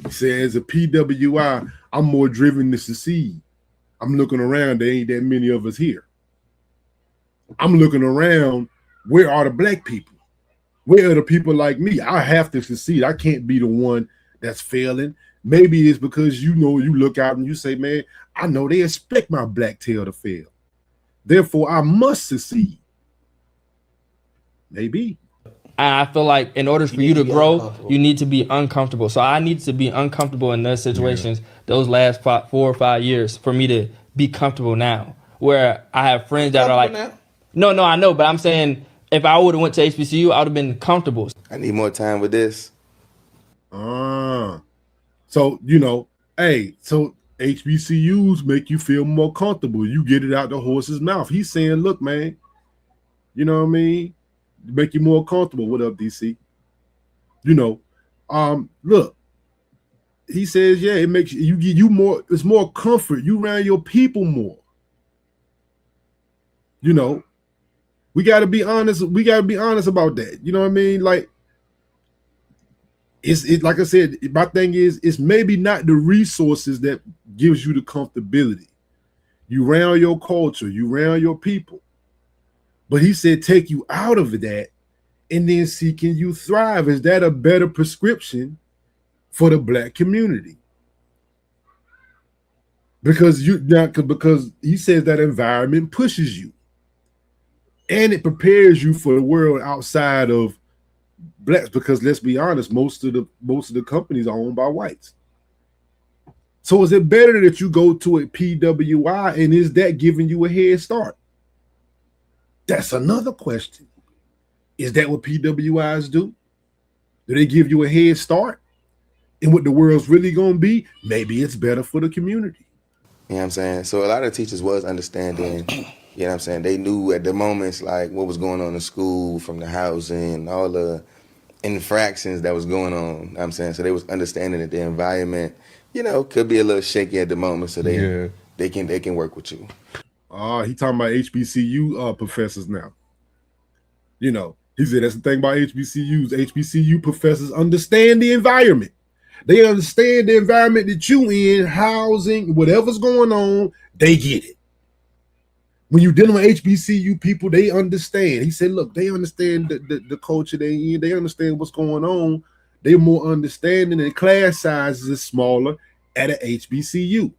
He said, as a PWI, I'm more driven to succeed. I'm looking around, there ain't that many of us here. I'm looking around, where are the black people? Where are the people like me? I have to succeed. I can't be the one that's failing. Maybe it's because, you know, you look out and you say, man, I know they expect my black tail to fail. Therefore, I must succeed. Maybe. I feel like in order for you to grow, you need to be uncomfortable. So I need to be uncomfortable in those situations, those last 4 or 5 years, for me to be comfortable now. Where I have friends that are like, no, I know, but I'm saying if I would have went to HBCU, I would have been comfortable. I need more time with this. So, you know, hey, so HBCUs make you feel more comfortable. You get it out the horse's mouth. He's saying, look, man, you know what I mean? Make you more comfortable. What up, DC? You know, look, he says, yeah, it makes you more, it's more comfort. You around your people more. You know, we got to be honest. We got to be honest about that. You know what I mean? Like, it's like I said, my thing is, it's maybe not the resources that gives you the comfortability. You around your culture, you around your people. But he said, take you out of that and then see, can you thrive? Is that a better prescription for the black community? Because because he says that environment pushes you and it prepares you for the world outside of blacks. Because let's be honest, most of the companies are owned by whites. So is it better that you go to a PWI, and is that giving you a head start? That's another question. Is that what PWIs do? Do they give you a head start in what the world's really going to be? Maybe it's better for the community. You know what I'm saying? So a lot of teachers was understanding, you know what I'm saying? They knew at the moments, like, what was going on in school, from the housing, all the infractions that was going on, you know what I'm saying? So they was understanding that the environment, you know, could be a little shaky at the moment, so they can work with you. He talking about HBCU professors now. You know, he said that's the thing about HBCUs. HBCU professors understand the environment. They understand the environment that you in, housing, whatever's going on, they get it. When you're dealing with HBCU people, they understand. He said, look, they understand the culture they in. They understand what's going on. They're more understanding, and class sizes is smaller at a HBCU.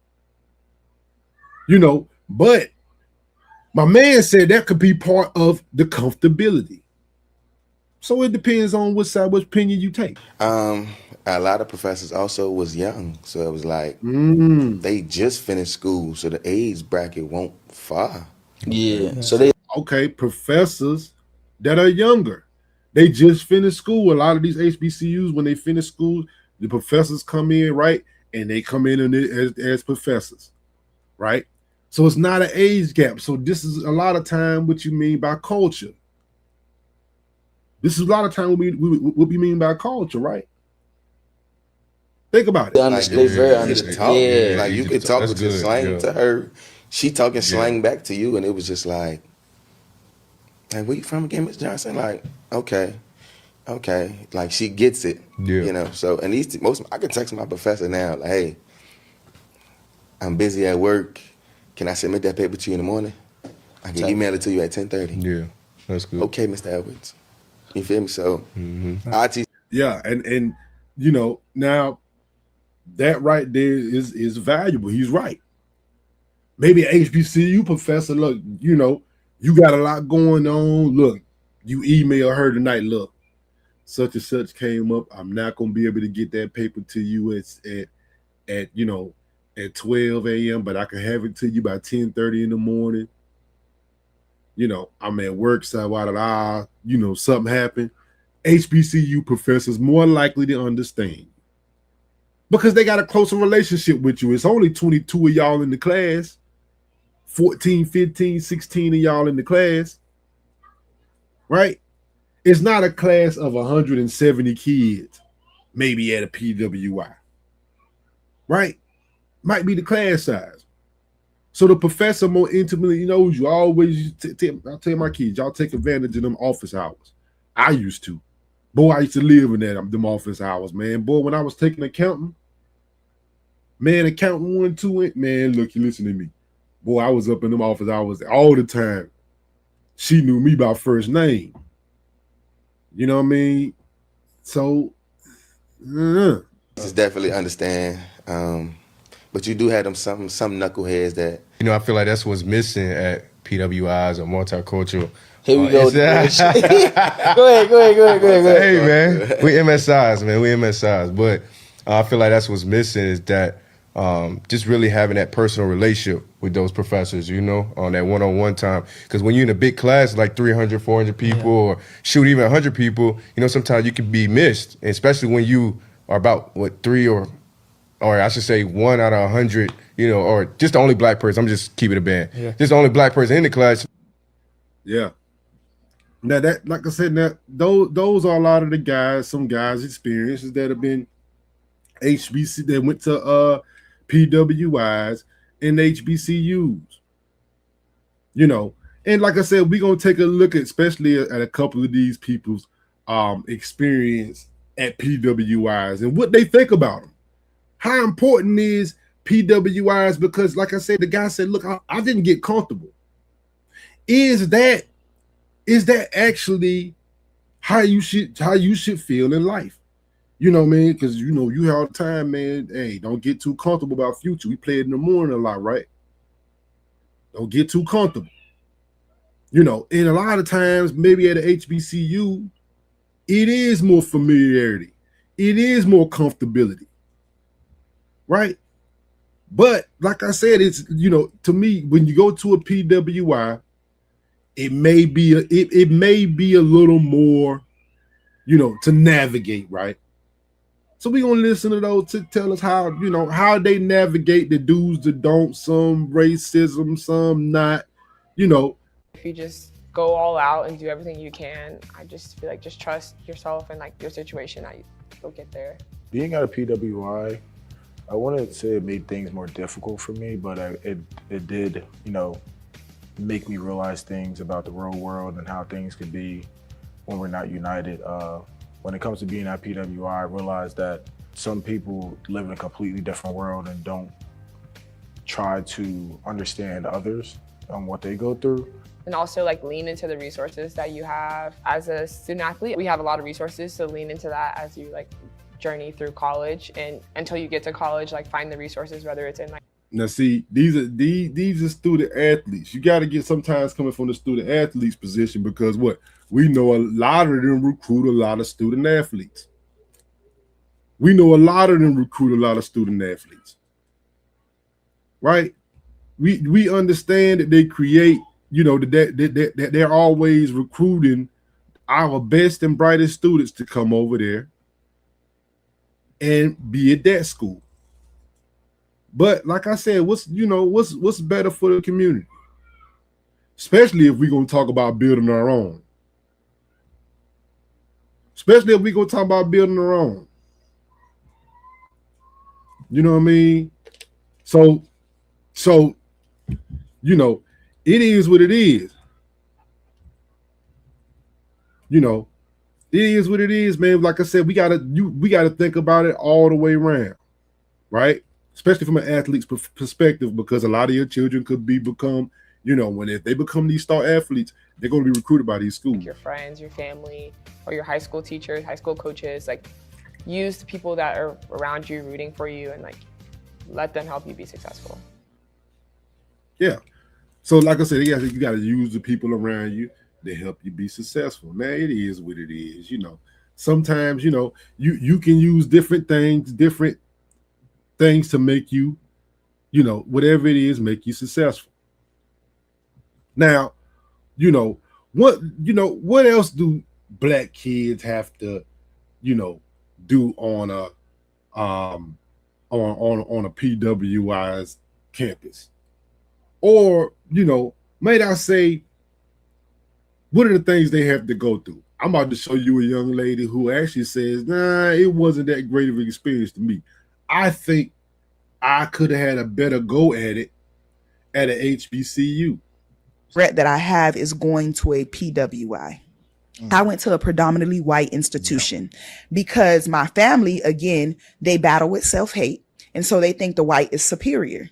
You know, but my man said that could be part of the comfortability. So it depends on which opinion you take. A lot of professors also was young, so it was like they just finished school, so the age bracket won't far. Yeah. So they professors that are younger, they just finished school. A lot of these HBCUs, when they finish school, the professors come in, right, and they come in as professors, right. So it's not an age gap. So this is a lot of time what you mean by culture. This is a lot of time what we mean by culture, right? Think about it. They very understanding. Like you could talk with your slang to her. She talking slang back to you, and it was just like, where you from again, Miss Johnson? Like, okay. Like she gets it. Yeah. You know, so and I can text my professor now, like, hey, I'm busy at work. Can I submit that paper to you in the morning? I can email it to you at 10:30. Yeah, that's good. Okay, Mr. Edwards. You feel me? So yeah, and you know, now that right there is valuable. He's right. Maybe an HBCU professor, look, you know, you got a lot going on. Look, you email her tonight, look, such and such came up. I'm not gonna be able to get that paper to you at you know, at 12 a.m., but I can have it to you by 10:30 in the morning. You know, I'm at work, so you know, something happened. HBCU professors more likely to understand because they got a closer relationship with you. It's only 22 of y'all in the class, 14, 15, 16 of y'all in the class, right? It's not a class of 170 kids, maybe at a PWI, right? Might be the class size. So the professor more intimately knows you. I always I tell my kids, y'all take advantage of them office hours. I used to. Boy, I used to live in them office hours, man. Boy, when I was taking accounting, man, accounting 1, 2, man, look, you listen to me. Boy, I was up in them office hours all the time. She knew me by first name. You know what I mean? So, just definitely understand. But you do have them some knuckleheads that I feel like that's what's missing at PWIs or multicultural. Here we go. Go ahead. Hey, man, we MSIs, man. We MSIs. But I feel like that's what's missing is that just really having that personal relationship with those professors, on that one-on-one time. Because when you're in a big class, like 300, 400 people, or shoot, even 100 people, sometimes you can be missed, especially when you are about, 3 or I should say 1 out of 100, or just the only black person. I'm just keeping it a band. Yeah. Just the only black person in the class. Yeah. Now that, like I said, now those are a lot of the guys, some guys' experiences that have been HBC, that went to PWIs and HBCUs. And like I said, we're gonna take a look at, especially at a couple of these people's experience at PWIs and what they think about them. How important is PWIs? Because like I said, the guy said, look, I didn't get comfortable. Is that actually how you should feel in life? You know what I mean? Because you hear all the time, man, hey, don't get too comfortable about future. We play it in the morning a lot, right? Don't get too comfortable. And a lot of times, maybe at a HBCU, it is more familiarity. It is more comfortability. Right? But like I said, it's, to me, when you go to a PWI, it may be a little more, to navigate, right? So we're gonna listen to those to tell us how, how they navigate the do's, the don'ts, some racism, some not, If you just go all out and do everything you can, I just feel like just trust yourself and like your situation, you'll get there. Being at a PWI, I wouldn't say it made things more difficult for me, but it did, make me realize things about the real world and how things could be when we're not united. When it comes to being at PWI, I realized that some people live in a completely different world and don't try to understand others and what they go through. And also like lean into the resources that you have as a student athlete. We have a lot of resources, so lean into that as you like journey through college, and until you get to college, like find the resources, whether it's in like. Now see, these are student athletes. You got to get sometimes coming from the student athletes position, because we know a lot of them recruit a lot of student athletes. We know a lot of them recruit a lot of student athletes. Right? We understand that they create, that they're always recruiting our best and brightest students to come over there and be at that school. But like I said, what's better for the community? Especially if we're gonna talk about building our own. Especially if we're gonna talk about building our own. You know what I mean? So it is what it is. It is what it is, man. Like I said, we gotta think about it all the way around, right? Especially from an athlete's perspective, because a lot of your children could become, if they become these star athletes, they're going to be recruited by these schools. Your friends, your family, or your high school teachers, high school coaches, like use the people that are around you rooting for you and like let them help you be successful. Yeah. So like I said, you got to use the people around you to help you be successful. Man, it is what it is. Sometimes, you can use different things to make you, whatever it is, make you successful. Now, what else do black kids have to, do on a PWI's campus? Or, might I say, what are the things they have to go through? I'm about to show you a young lady who actually says, nah, it wasn't that great of an experience to me. I think I could have had a better go at it at an HBCU. Regret that I have is going to a PWI. I went to a predominantly white institution because my family, again, they battle with self-hate. And so they think the white is superior.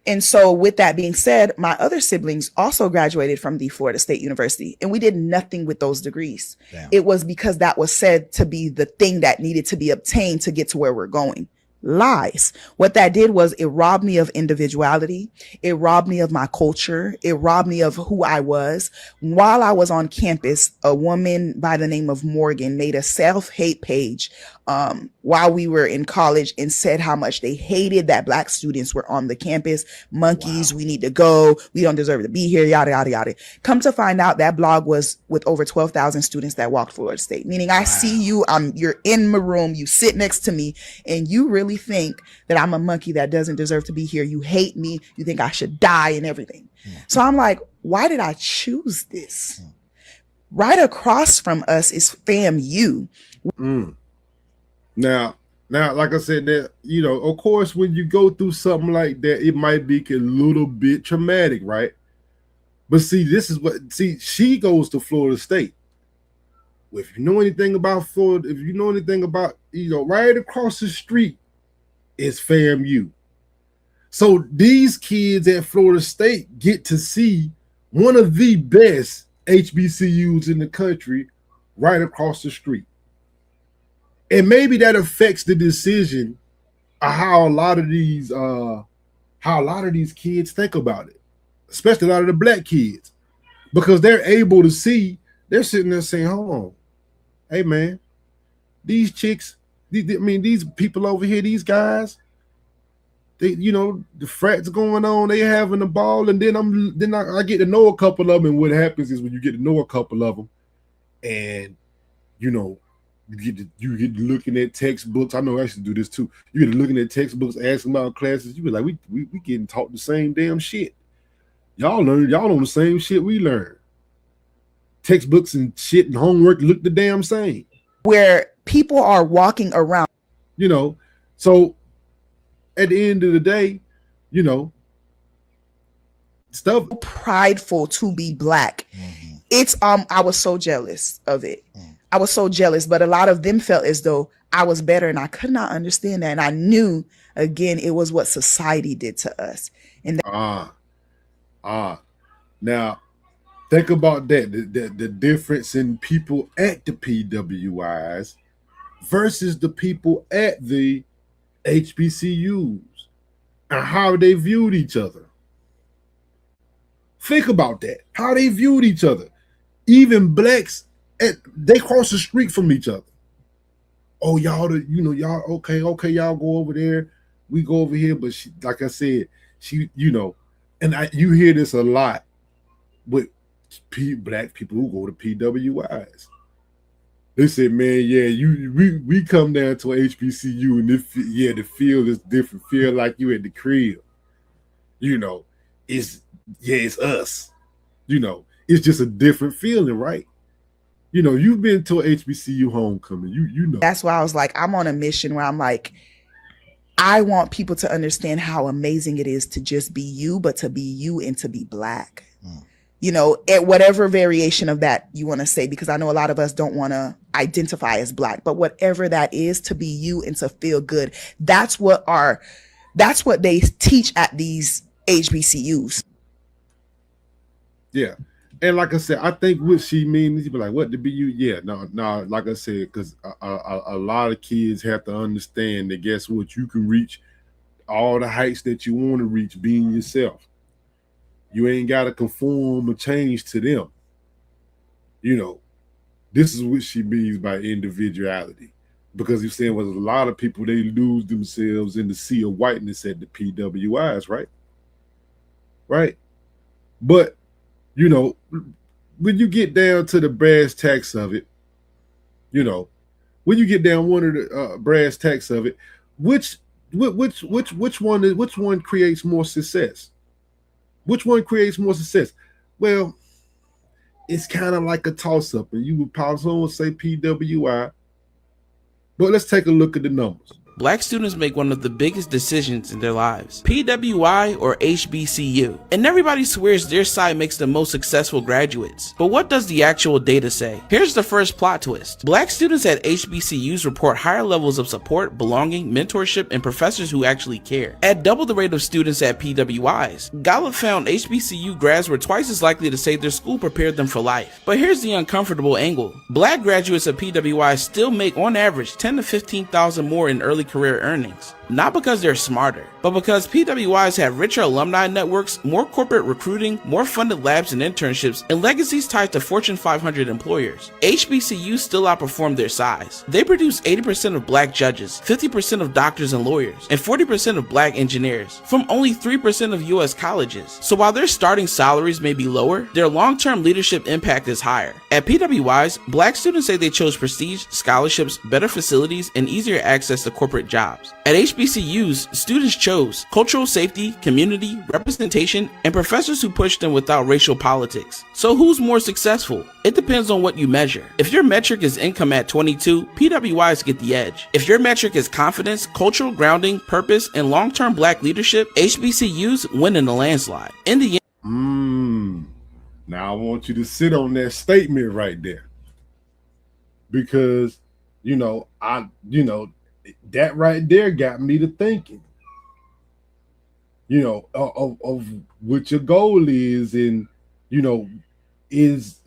And so with that being said, my other siblings also graduated from the Florida State University, and we did nothing with those degrees. Damn. It was because that was said to be the thing that needed to be obtained to get to where we're going. Lies. What that did was it robbed me of individuality. It robbed me of my culture. It robbed me of who I was. While I was on campus, a woman by the name of Morgan made a self-hate page while we were in college and said how much they hated that Black students were on the campus. Monkeys, we need to go. We don't deserve to be here, yada, yada, yada. Come to find out, that blog was with over 12,000 students that walked Florida State, meaning I see you, you're in my room, you sit next to me, and you really think that I'm a monkey that doesn't deserve to be here. You hate me. You think I should die and everything. So I'm like, why did I choose this? Right across from us is FAMU. Now, like I said, that, you know, of course, when you go through something like that, it might be a little bit traumatic, right? But see, she goes to Florida State. Well, if you know anything about Florida, if you know anything about, you know, right across the street is FAMU. So these kids at Florida State get to see one of the best HBCUs in the country right across the street. And maybe that affects the decision of how a lot of these kids think about it, especially a lot of the Black kids, because they're able to see, they're sitting there saying, hold on, hey man, these chicks, these people over here, these guys, they, you know, the frats going on, they having a ball, and then I get to know a couple of them, and what happens is when you get to know a couple of them, and you know, you get looking at textbooks. I know I should do this too. You get looking at textbooks, asking about classes. You be like, we getting taught the same damn shit. Y'all on the same shit we learn. Textbooks and shit and homework look the damn same. Where people are walking around, you know. So at the end of the day, you know, stuff prideful to be Black. It's I was so jealous of it. I was so jealous, but a lot of them felt as though I was better, and I could not understand that. And I knew, again, it was what society did to us. And now think about that, the difference in people at the PWIs versus the people at the HBCUs and how they viewed each other. Think about that, how they viewed each other. Even Blacks, they cross the street from each other. Oh, y'all, y'all, okay, y'all go over there. We go over here. But she, like I said, she, you know, and you hear this a lot with Black people who go to PWIs. They say, man, yeah, we come down to an HBCU, and the feel is different. Feel like you at the crib. You know, it's us. You know, it's just a different feeling, right? You know, you've been to an HBCU homecoming. You know. That's why I was like, I'm on a mission where I'm like, I want people to understand how amazing it is to just be you, but to be you and to be Black. You know, at whatever variation of that you want to say, because I know a lot of us don't want to identify as Black, but whatever that is, to be you and to feel good. That's what they teach at these HBCUs. Yeah. And like I said, I think what she means, you be like, what to be you? Yeah, no, like I said, because a lot of kids have to understand that, guess what, you can reach all the heights that you want to reach being yourself. You ain't got to conform or change to them. You know, this is what she means by individuality. Because you're saying, well, a lot of people, they lose themselves in the sea of whiteness at the PWIs, right? Right? But you know, when you get down to the brass tacks of it, you know, when you get down one of the brass tacks of it, which one creates more success? Which one creates more success? Well, it's kind of like a toss-up, and you would probably say PWI. But let's take a look at the numbers. Black students make one of the biggest decisions in their lives. PWI or HBCU. And everybody swears their side makes the most successful graduates. But what does the actual data say? Here's the first plot twist. Black students at HBCUs report higher levels of support, belonging, mentorship, and professors who actually care, at double the rate of students at PWIs. Gallup found HBCU grads were twice as likely to say their school prepared them for life. But here's the uncomfortable angle. Black graduates of PWIs still make on average $10,000 to $15,000 more in early career earnings. Not because they're smarter, but because PWIs have richer alumni networks, more corporate recruiting, more funded labs and internships, and legacies tied to Fortune 500 employers. HBCUs still outperform their size. They produce 80% of black judges, 50% of doctors and lawyers, and 40% of black engineers, from only 3% of US colleges. So while their starting salaries may be lower, their long-term leadership impact is higher. At PWIs, black students say they chose prestige, scholarships, better facilities, and easier access to corporate jobs. At HBCUs, students chose cultural safety, community, representation, and professors who pushed them without racial politics. So who's more successful? It depends on what you measure. If your metric is income at 22, PWIs get the edge. If your metric is confidence, cultural grounding, purpose, and long-term black leadership, HBCUs win in a landslide. In the end, Now I want you to sit on that statement right there, because that right there got me to thinking, of what your goal is, and is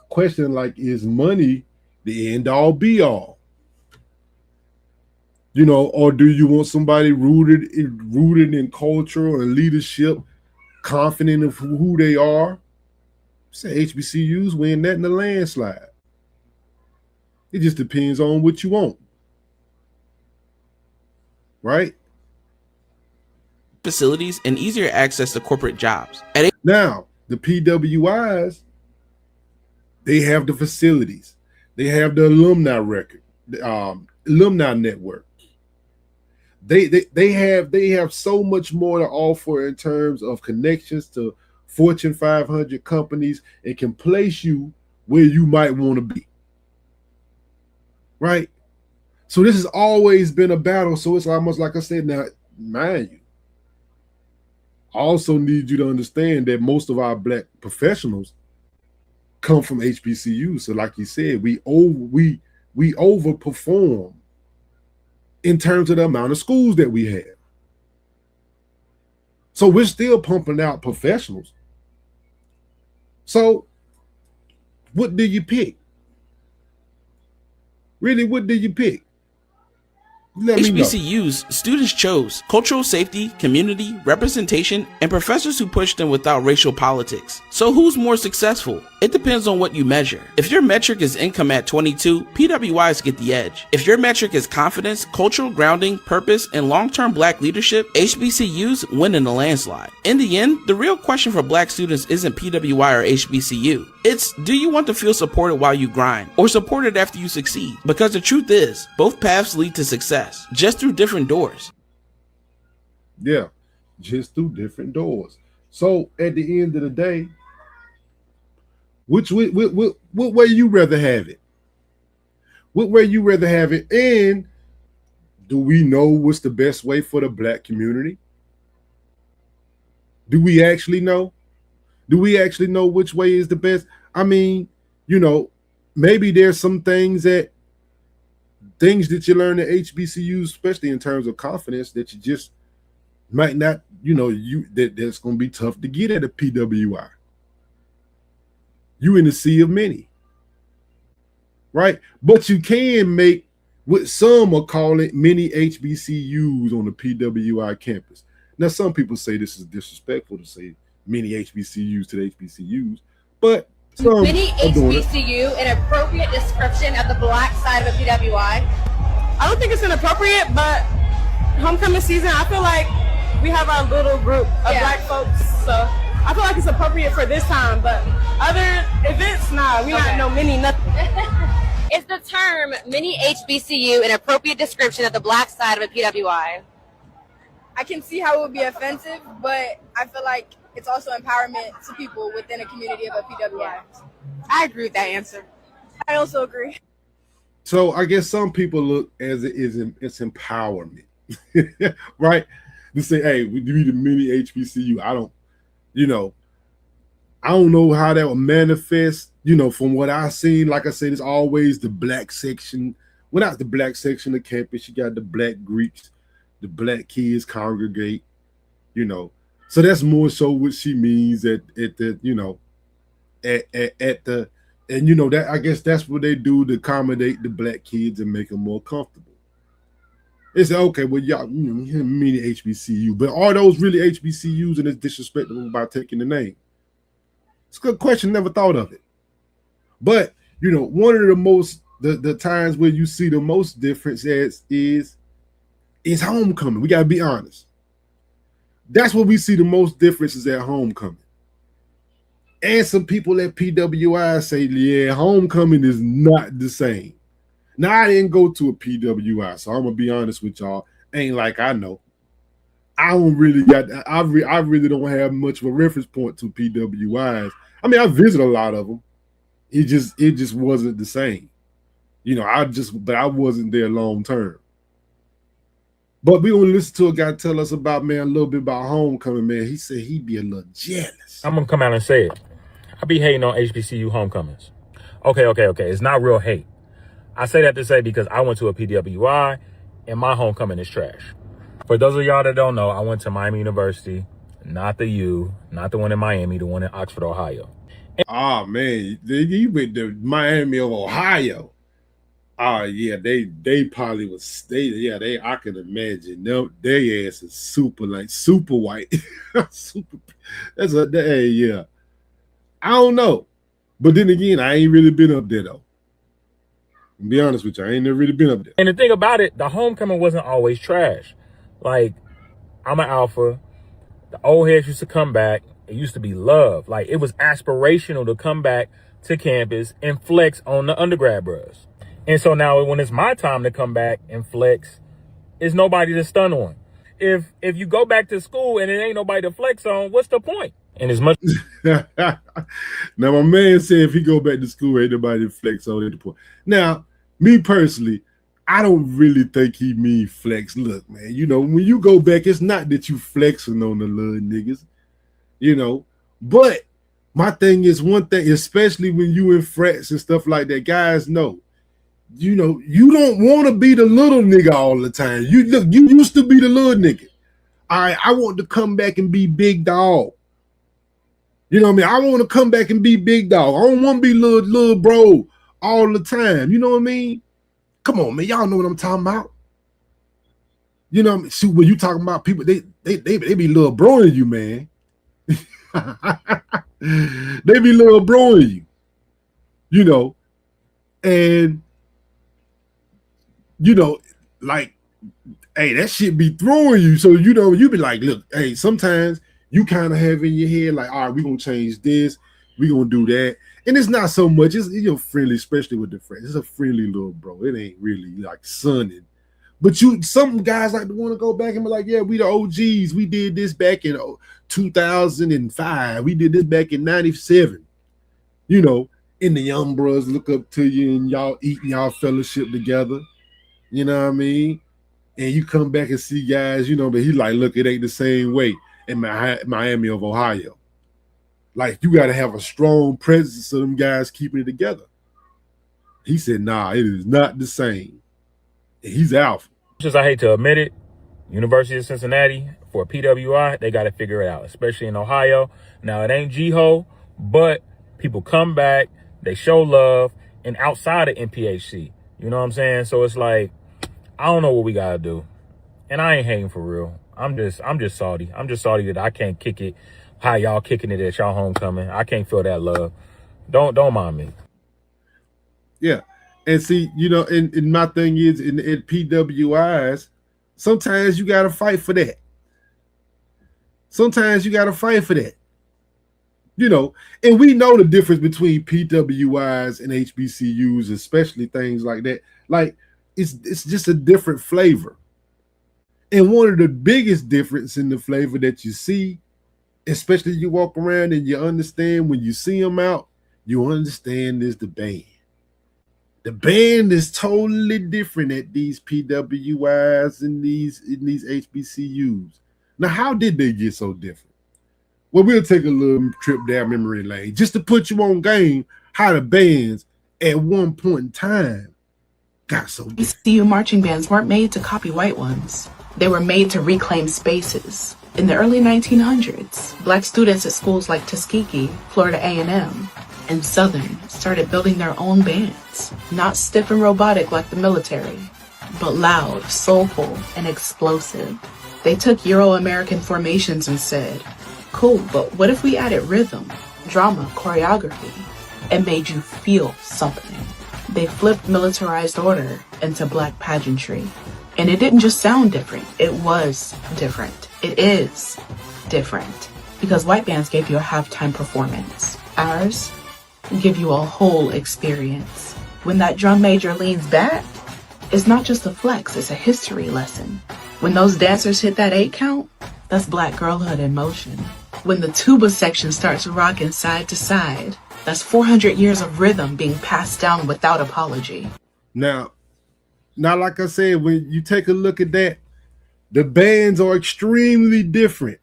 question like, is money the end all be all? Or do you want somebody rooted in culture and leadership, confident of who they are? Say HBCUs win that in the landslide. It just depends on what you want. Right? Facilities and easier access to corporate jobs. Now, the PWIs, they have the facilities. They have the alumni record, alumni network. They have so much more to offer in terms of connections to Fortune 500 companies, and can place you where you might want to be. Right? So this has always been a battle. So it's almost like I said, now, mind you, I also need you to understand that most of our black professionals come from HBCUs. So like you said, we overperform in terms of the amount of schools that we have. So we're still pumping out professionals. So what do you pick? Really, what do you pick? Let me know. HBCUs, students chose cultural safety, community, representation, and professors who pushed them without racial politics. So who's more successful? It depends on what you measure. If your metric is income at 22, PWIs get the edge. If your metric is confidence, cultural grounding, purpose, and long-term black leadership, HBCUs win in a landslide. In the end, the real question for black students isn't PWI or HBCU. It's, do you want to feel supported while you grind, or supported after you succeed? Because the truth is, both paths lead to success, just through different doors. Yeah, just through different doors. So at the end of the day, what way you rather have it? What way you rather have it? And do we know what's the best way for the black community? Do we actually know? Do we actually know which way is the best? I mean, maybe there's some things that you learn at HBCUs, especially in terms of confidence, that you just might not, that's going to be tough to get at a PWI. You in the sea of many, right? But you can make what some are calling many HBCUs on the PWI campus. Now, some people say this is disrespectful to say many HBCUs to the HBCUs, but some many are doing it. HBCU an appropriate description of the black side of a PWI? I don't think it's inappropriate, but homecoming season, I feel like we have our little group of black folks, so I feel like it's appropriate for this time, but other events, nah, we not know many, nothing. Is the term mini HBCU an appropriate description of the black side of a PWI? I can see how it would be offensive, but I feel like it's also empowerment to people within a community of a PWI. I agree with that answer. I also agree. So I guess some people look as it's empowerment, right? To say, hey, we do the mini HBCU. I don't know how that will manifest. From what I've seen, like I said, it's always the black section. Without the black section of campus, you got the black Greeks, the black kids congregate. So that's more so what she means at the at the that I guess that's what they do to accommodate the black kids and make them more comfortable. They say, okay, well, y'all, mini HBCU, but are those really HBCUs, and it's disrespectful by taking the name? It's a good question. Never thought of it. But one of the times where you see the most difference is homecoming. We gotta be honest. That's where we see the most differences at homecoming. And some people at PWI say, yeah, homecoming is not the same. Now, I didn't go to a PWI, so I'm gonna be honest with y'all. Ain't like I know. I really don't have much of a reference point to PWIs. I mean, I visit a lot of them. It just wasn't the same. But I wasn't there long term. But we gonna listen to a guy tell us about, man, a little bit about homecoming, man. He said he'd be a little jealous. I'm gonna come out and say it. I be hating on HBCU homecomings. Okay. It's not real hate. I say that to say because I went to a PWI and my homecoming is trash. For those of y'all that don't know, I went to Miami University, not the U, not the one in Miami, the one in Oxford, Ohio. Man, you went to Miami of Ohio. Yeah, they probably was I can imagine their ass is super white. Yeah. I don't know. But then again, I ain't really been up there though. To be honest with you, I ain't never really been up there. And the thing about it, the homecoming wasn't always trash. Like, I'm an alpha. The old heads used to come back. It used to be love. Like, it was aspirational to come back to campus and flex on the undergrad bros. And so now when it's my time to come back and flex, it's nobody to stun on. If you go back to school and it ain't nobody to flex on, what's the point? And as much now my man said if he go back to school, ain't nobody to flex on at the point. Now, me personally, I don't really think he mean flex. Look, man, when you go back, it's not that you flexing on the little niggas, But my thing is one thing, especially when you in frats and stuff like that, guys know. You don't want to be the little nigga all the time. You used to be the little nigga. All right, I want to come back and be big dog. You know what I mean? I want to come back and be big dog. I don't want to be little bro all the time. You know what I mean? Come on, man. Y'all know what I'm talking about. You know what I mean? See, when you talking about people, they be little broing you, man. They be little broing you. And like, hey, that shit be throwing you. So you be like, look, hey, sometimes you kind of have in your head like, all right, we're gonna change this, we're gonna do that. And it's not so much, it's friendly, especially with the friends. It's a friendly little bro. It ain't really like sunning. But some guys like to want to go back and be like, yeah, we the OGs. We did this back in 2005. We did this back in 97. And the young bros look up to you and y'all eating y'all fellowship together. You know what I mean? And you come back and see guys, but he like, look, it ain't the same way in Miami of Ohio. Like, you got to have a strong presence of them guys keeping it together. He said, nah, it is not the same. And he's alpha. Just I hate to admit it, University of Cincinnati, for PWI, they got to figure it out, especially in Ohio. Now, it ain't G-Ho, but people come back, they show love, and outside of NPHC. You know what I'm saying? So it's like, I don't know what we got to do. And I ain't hating for real. I'm just salty. I'm just salty that I can't kick it how y'all kicking it at y'all homecoming. I can't feel that love. Don't mind me. Yeah. And see, and my thing is in PWIs, sometimes you got to fight for that. Sometimes you got to fight for that. And we know the difference between PWIs and HBCUs, especially things like that. Like, it's just a different flavor. And one of the biggest difference in the flavor that you see, especially you walk around and you understand when you see them out, you understand is the band. The band is totally different at these PWIs and these HBCUs. Now, how did they get so different? Well, we'll take a little trip down memory lane just to put you on game how the bands at one point in time got so different. HBCU marching bands weren't made to copy white ones. They were made to reclaim spaces. In the early 1900s, Black students at schools like Tuskegee, Florida A&M, and Southern started building their own bands, not stiff and robotic like the military, but loud, soulful, and explosive. They took Euro-American formations and said, cool, but what if we added rhythm, drama, choreography, and made you feel something? They flipped militarized order into Black pageantry. And it didn't just sound different, it was different. It is different. Because white bands gave you a halftime performance. Ours give you a whole experience. When that drum major leans back, it's not just a flex, it's a history lesson. When those dancers hit that 8 count, that's Black girlhood in motion. When the tuba section starts rocking side to side, that's 400 years of rhythm being passed down without apology. Now, like I said, when you take a look at that, the bands are extremely different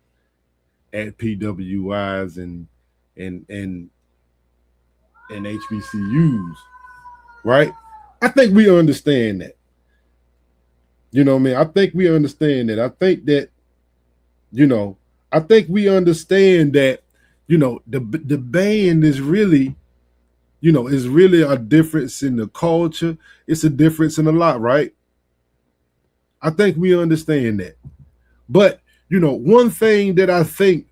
at PWIs and HBCUs, right? I think we understand that. You know what I mean? I think we understand that. I think that, I think we understand that, the band is really, is really a difference in the culture. It's a difference in a lot, right? I think we understand that. But, one thing that I think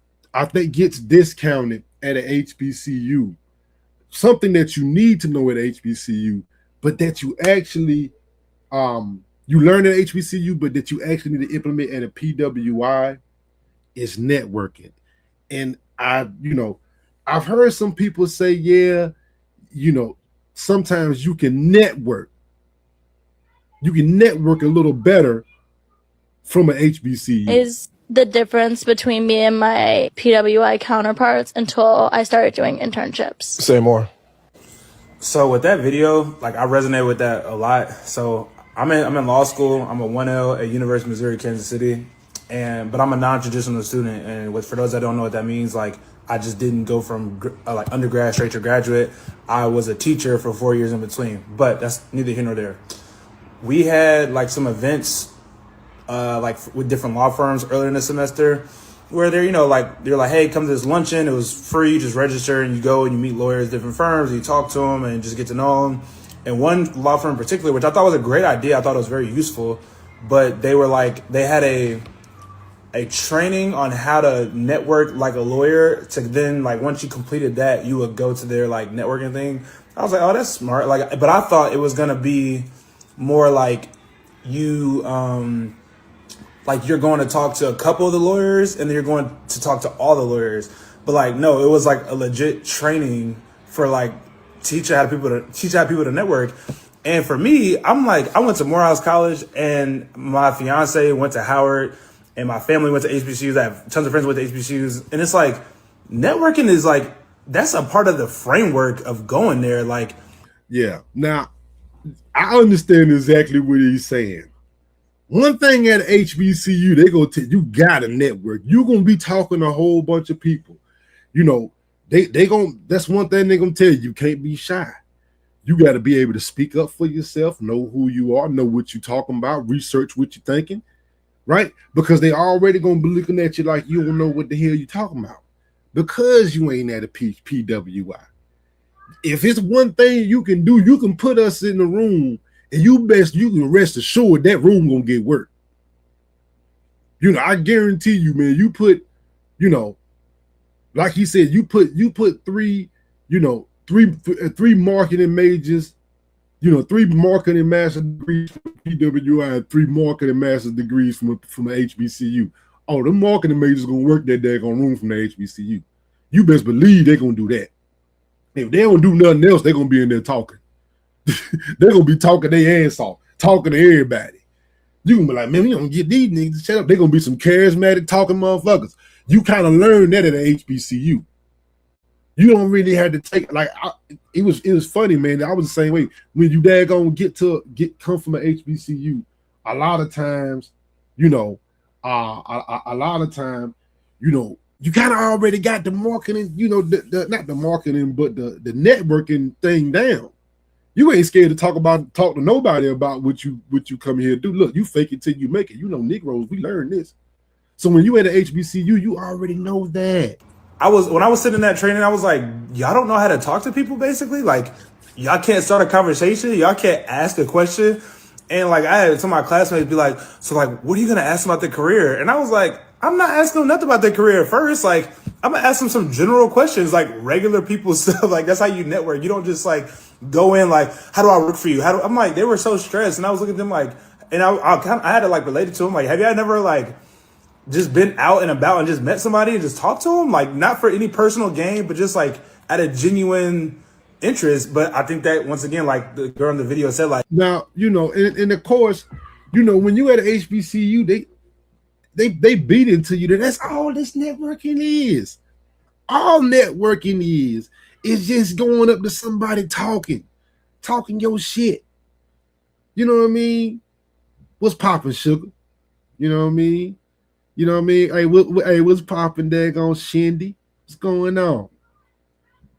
gets discounted at an HBCU, something that you need to know at HBCU, but that you actually, you learn at HBCU, but that you actually need to implement at a PWI is networking. And I've heard some people say, yeah, sometimes you can network. You can network a little better from an HBCU. Is the difference between me and my PWI counterparts until I started doing internships. Say more. So with that video, I resonate with that a lot. So I'm in law school. I'm a 1L at University of Missouri, Kansas City. But I'm a non-traditional student. And for those that don't know what that means, I just didn't go from undergrad straight to graduate. I was a teacher for 4 years in between, but that's neither here nor there. We had some events with different law firms earlier in the semester where they're hey, come to this luncheon. It was free. You just register and you go and you meet lawyers, different firms, and you talk to them and just get to know them. And one law firm in particular, which I thought was a great idea, I thought it was very useful, but they were they had a training on how to network like a lawyer to then once you completed that, you would go to their networking thing. I was like, oh, that's smart. But I thought it was going to be more you, you're going to talk to a couple of the lawyers and then you're going to talk to all the lawyers. But no, it was a legit training for teach how people to network. And for me, I went to Morehouse College and my fiance went to Howard and my family went to HBCUs. I have tons of friends who went to HBCUs. And it's networking is that's a part of the framework of going there. Yeah. Now, I understand exactly what he's saying. One thing at HBCU, they go to you gotta network. You're gonna be talking to a whole bunch of people. That's one thing they're gonna tell you. You can't be shy. You got to be able to speak up for yourself, know who you are, know what you're talking about, research what you're thinking, right? Because they already gonna be looking at you like you don't know what the hell you're talking about because you ain't at a PWI. If it's one thing you can do, you can put us in the room and you can rest assured that room gonna get work. I guarantee you, man, you put, like he said, you put three marketing majors, 3 marketing master degrees from PWI and 3 marketing master degrees from a HBCU. Oh, the marketing majors gonna work that daggone room from the HBCU. You best believe they're gonna do that. If they don't do nothing else, they're gonna be in there talking. They're gonna be talking their ass off, talking to everybody. You gonna be like, man, we don't get these niggas to shut up. They're gonna be some charismatic talking motherfuckers. You kind of learn that at an HBCU. You don't really have to take like it was funny, man. I was the same way. When you daggone come from an HBCU, a lot of times, you know, a lot of time, you know, you kind of already got the marketing, you know, not the marketing, but the networking thing down. You ain't scared to talk to nobody about what you come here to do. Look, you fake it till you make it. You know, Negroes, we learn this. So when you at a HBCU, you already know that. When I was sitting in that training, I was like, y'all don't know how to talk to people, basically. Like, y'all can't start a conversation. Y'all can't ask a question. And like, I had some of my classmates be like, so like, what are you going to ask them about their career? And I was like, I'm not asking them nothing about their career first. Like, I'm going to ask them some general questions, like regular people stuff. Like, that's how you network. You don't just like go in like, how do I work for you? I'm like, they were so stressed. And I was looking at them like, and I had to like relate it to them. Like, have y'all never like just been out and about and just met somebody and just talked to them? Like, not for any personal gain, but just like at a genuine interest. But I think that once again, like the girl in the video said, like, now, you know, and of course, you know, when you at an HBCU, they beat into you that that's all this networking is. All networking is just going up to somebody talking your shit. You know what I mean? What's popping, sugar? You know what I mean? You know what I mean? Hey, what's popping, daggone Shindy? What's going on?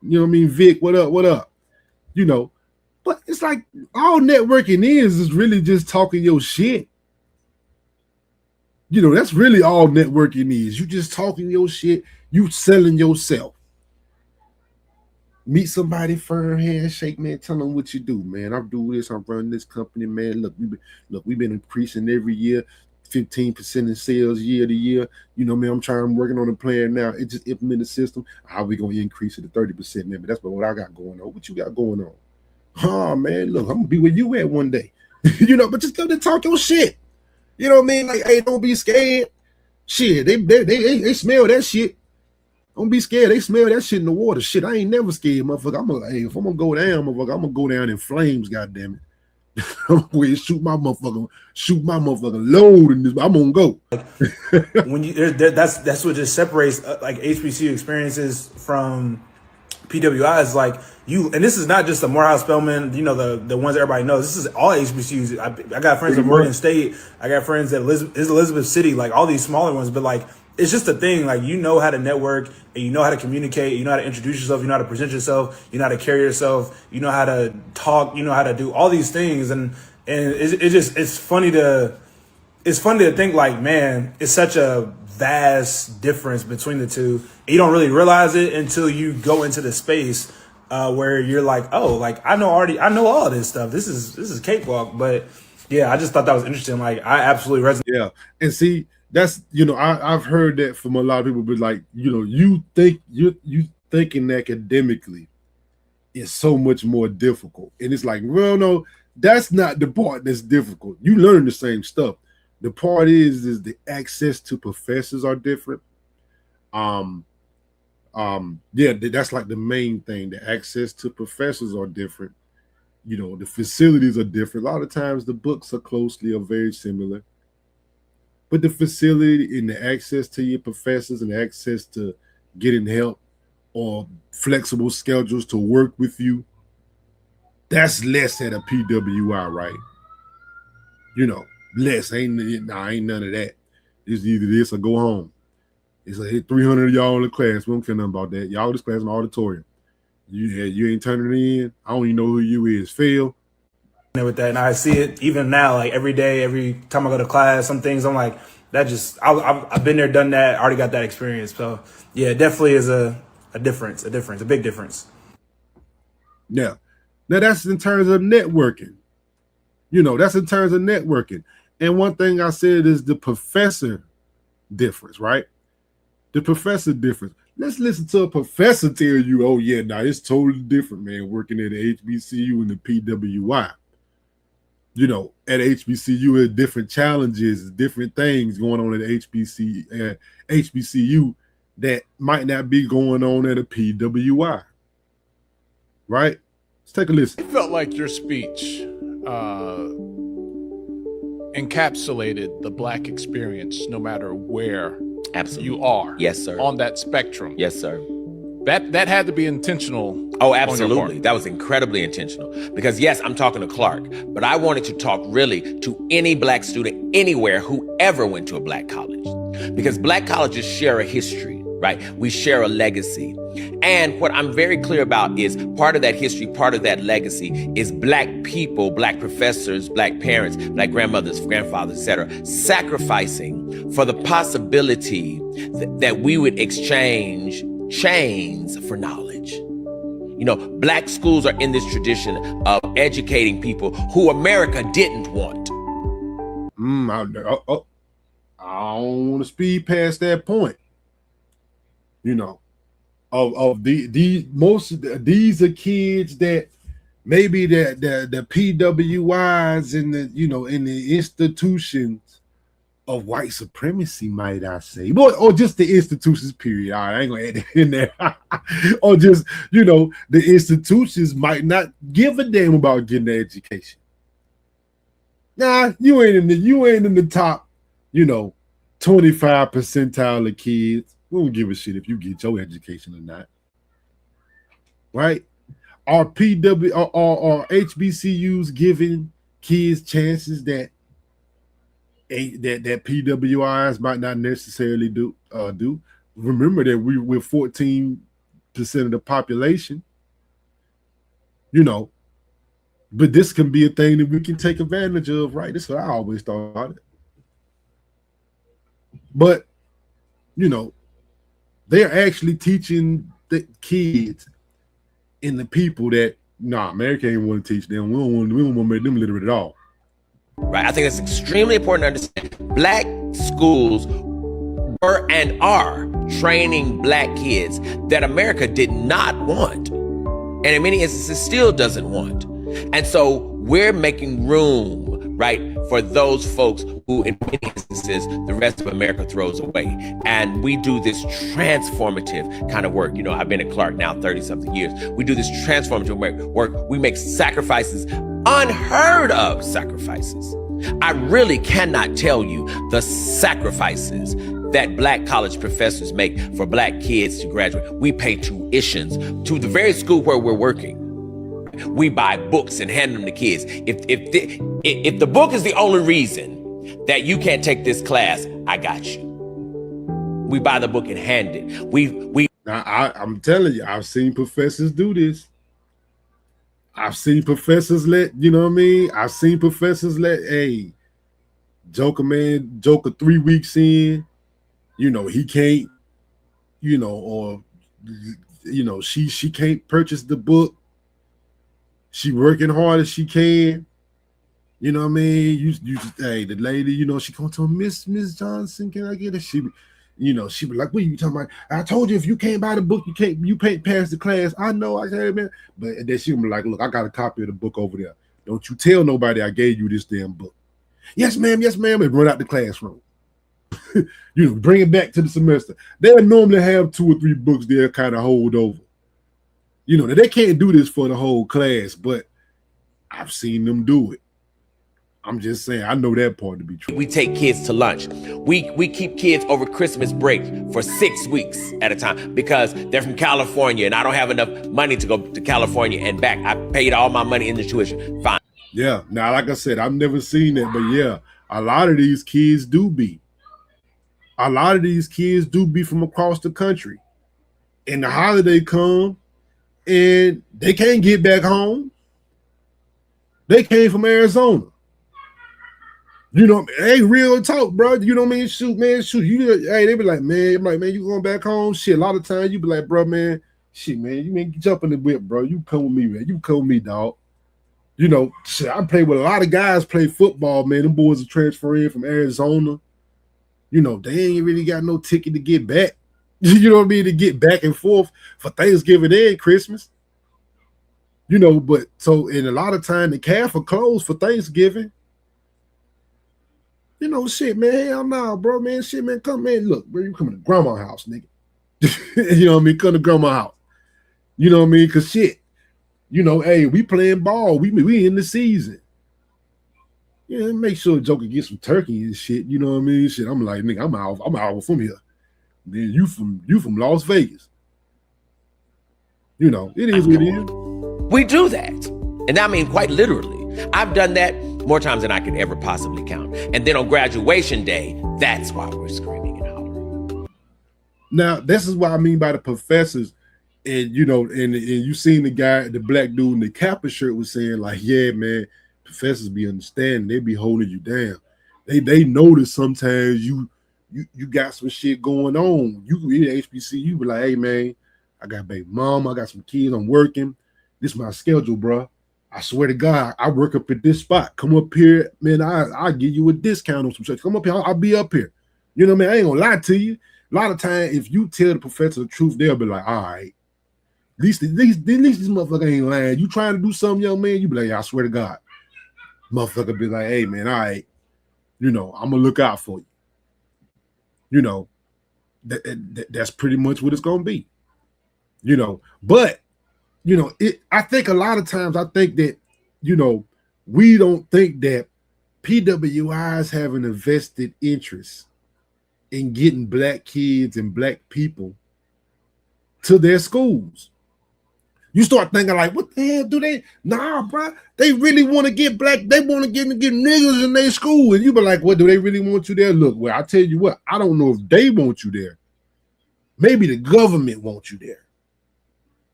You know what I mean? Vic, what up? What up? You know, but it's like all networking is really just talking your shit. You know, that's really all networking is. You just talking your shit, you selling yourself. Meet somebody, firm handshake, man. Tell them what you do, man. I do this. I'm running this company, man. Look, we've been increasing every year, 15% in sales year to year. You know, man, I'm working on a plan now. It just implement a system. How we gonna increase it to 30%, man? But that's what I got going on. What you got going on? Oh man, look, I'm gonna be where you at one day. You know, but just go to talk your shit. You know what I mean? Like, hey, don't be scared. Shit, they smell that shit. Don't be scared. They smell that shit in the water. Shit, I ain't never scared, motherfucker. If I'm gonna go down, motherfucker, I'm gonna go down in flames, goddamn it. I'm gonna shoot my motherfucker load in this. I'm gonna go. when you that's what just separates like HBCU experiences from PWI is like you, and this is not just the Morehouse Spelman, you know, the ones everybody knows. This is all HBCUs. I got friends at Morgan State. I got friends at Elizabeth City, like all these smaller ones. But like, it's just a thing. Like, you know how to network, and you know how to communicate. You know how to introduce yourself. You know how to present yourself. You know how to carry yourself. You know how to talk. You know how to do all these things. And it's funny to think like, man, it's such a vast difference between the two. You don't really realize it until you go into the space where you're like, oh, like I know all this stuff. This is cakewalk. But yeah, I just thought that was interesting. Like, I absolutely resonate. Yeah, and see, that's, you know, I've heard that from a lot of people, but like, you know, you thinking academically is so much more difficult, and it's like, well, no, that's not the part that's difficult. You learn the same stuff. The part is the access to professors are different. Yeah, that's like the main thing. The access to professors are different. You know, the facilities are different. A lot of times the books are very similar. But the facility and the access to your professors and access to getting help or flexible schedules to work with you, that's less at a PWI, right? You know, less. Ain't none of that. It's either this or go home. It's like 300 of y'all in the class. We don't care nothing about that. Y'all this class in the auditorium. You ain't turning it in. I don't even know who you is. Phil. With that, and I see it even now, like every day, every time I go to class, some things I'm like, that just I've been there, done that, already got that experience. So yeah, it definitely is a difference, a big difference. Yeah. Now that's in terms of networking. You know, that's in terms of networking. And one thing I said is the professor difference, right? The professor difference. Let's listen to a professor tell you, oh yeah, now it's totally different, man, working at the HBCU and the PWI. You know, at HBCU, there are different challenges, different things going on at HBCU that might not be going on at a PWI. Right? Let's take a listen. I felt like your speech encapsulated the Black experience no matter where you are. Yes, sir. On that spectrum. Yes, sir. That had to be intentional. Oh, on your absolutely. part. That was incredibly intentional. Because yes, I'm talking to Clark, but I wanted to talk really to any black student anywhere who ever went to a black college. Because black colleges share a history, right? We share a legacy. And what I'm very clear about is part of that history, part of that legacy is black people, black professors, black parents, black grandmothers, grandfathers, etc., sacrificing for the possibility that we would exchange chains for knowledge. You know, black schools are in this tradition of educating people who America didn't want. I don't want to speed past that point. You know, these are kids that maybe the PWIs in the institutions of white supremacy, might I say, or just the institutions, period. All right, I ain't gonna add that in there. Or just, the institutions might not give a damn about getting the education. Nah, you ain't in the top, 25 percentile of kids. We don't give a shit if you get your education or not. Right? Are HBCUs giving kids chances that PWIs might not necessarily do? Remember that we're 14% of the population, but this can be a thing that we can take advantage of, right? That's what I always thought about it. But, they're actually teaching the kids and the people that, America ain't want to teach them. We don't want to make them literate at all. Right. I think it's extremely important to understand black schools were and are training black kids that America did not want. And in many instances still doesn't want. And so we're making room, right, for those folks who in many instances the rest of America throws away. And we do this transformative kind of work. I've been at Clark now 30-something years. We do this transformative work. We make sacrifices, unheard of sacrifices. I really cannot tell you the sacrifices that black college professors make for black kids to graduate. We pay tuitions to the very school where we're working. We buy books and hand them to kids. If the book is the only reason that you can't take this class, I got you. We buy the book and hand it. I'm telling you, I've seen professors do this. I've seen professors let, I've seen professors let, Joker 3 weeks in, he can't, she can't purchase the book. She working hard as she can. You know what I mean? You just, the lady, she come to Miss Johnson, can I get it? She be like, what are you talking about? I told you if you can't buy the book, you can't pass the class. I know, I said, man. But then she be like, look, I got a copy of the book over there. Don't you tell nobody I gave you this damn book. Yes, ma'am, and run out the classroom. Bring it back to the semester. They'll normally have 2 or 3 books they'll kind of hold over. They can't do this for the whole class, but I've seen them do it. I'm just saying, I know that part to be true. We take kids to lunch. We keep kids over Christmas break for 6 weeks at a time because they're from California and I don't have enough money to go to California and back. I paid all my money in the tuition. Fine. Yeah. Now, like I said, I've never seen that, but yeah, a lot of these kids do be. A lot of these kids do be from across the country. And the holiday come and they can't get back home. They came from Arizona. Hey, real talk, bro. You know what I mean? Shoot. They be like, man, you going back home? Shit, a lot of times you be like, bro, man, shit, man, you man, jump in the whip, bro. You come with me, man. You come with me, dog. Shit, I play with a lot of guys play football, man. Them boys are transferring from Arizona. They ain't really got no ticket to get back. You know what I mean? To get back and forth for Thanksgiving and Christmas. But so in a lot of time the cafe closed for Thanksgiving. Shit, man, hell no, bro, man, shit, man, come, man, look, bro, you coming to grandma's house, nigga. You know what I mean? Come to grandma's house. You know what I mean? Because shit, hey, we playing ball. We in the season. Yeah, make sure Joker get some turkey and shit. You know what I mean? Shit, I'm like, nigga, I'm out from here. Then you from Las Vegas. You know, it is what it is. We do that. And I mean quite literally. I've done that more times than I could ever possibly count. And then on graduation day, that's why we're screaming and hollering. Now, this is what I mean by the professors. And, you know, and you seen the guy, the black dude in the Kappa shirt was saying like, yeah, man, professors be understanding. They be holding you down. They notice sometimes you got some shit going on. You can be at HBCU, be like, hey, man, I got a baby mom. I got some kids. I'm working. This is my schedule, bro. I swear to God, I work up at this spot. Come up here, man. I'll give you a discount on some shit. Come up here. I'll be up here. You know what I mean? I ain't gonna lie to you. A lot of times, if you tell the professor the truth, they'll be like, all right. At least this motherfucker ain't lying. You trying to do something, young man? You be like, yeah, I swear to God. Motherfucker be like, hey, man, all right. You know, I'm gonna look out for you. You know, that's pretty much what it's gonna be. You know, but you know, I think a lot of times I think that, you know, we don't think that PWIs have an invested interest in getting black kids and black people to their schools. You start thinking like, what the hell do they? Nah, bro, they really want to get black. They want to get niggas in their school. And you be like, what, do they really want you there? Look, well, I tell you what, I don't know if they want you there. Maybe the government wants you there.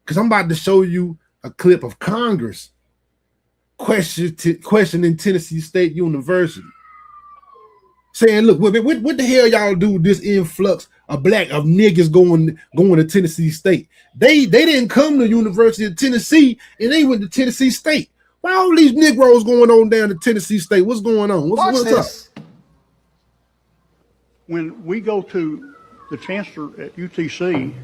Because I'm about to show you a clip of Congress questioning Tennessee State University. Saying, look, what the hell y'all do with this influx of niggas going to Tennessee State? They didn't come to University of Tennessee and they went to Tennessee State. Why all these Negroes going on down to Tennessee State? What's going on? What's up? When we go to the chancellor at UTC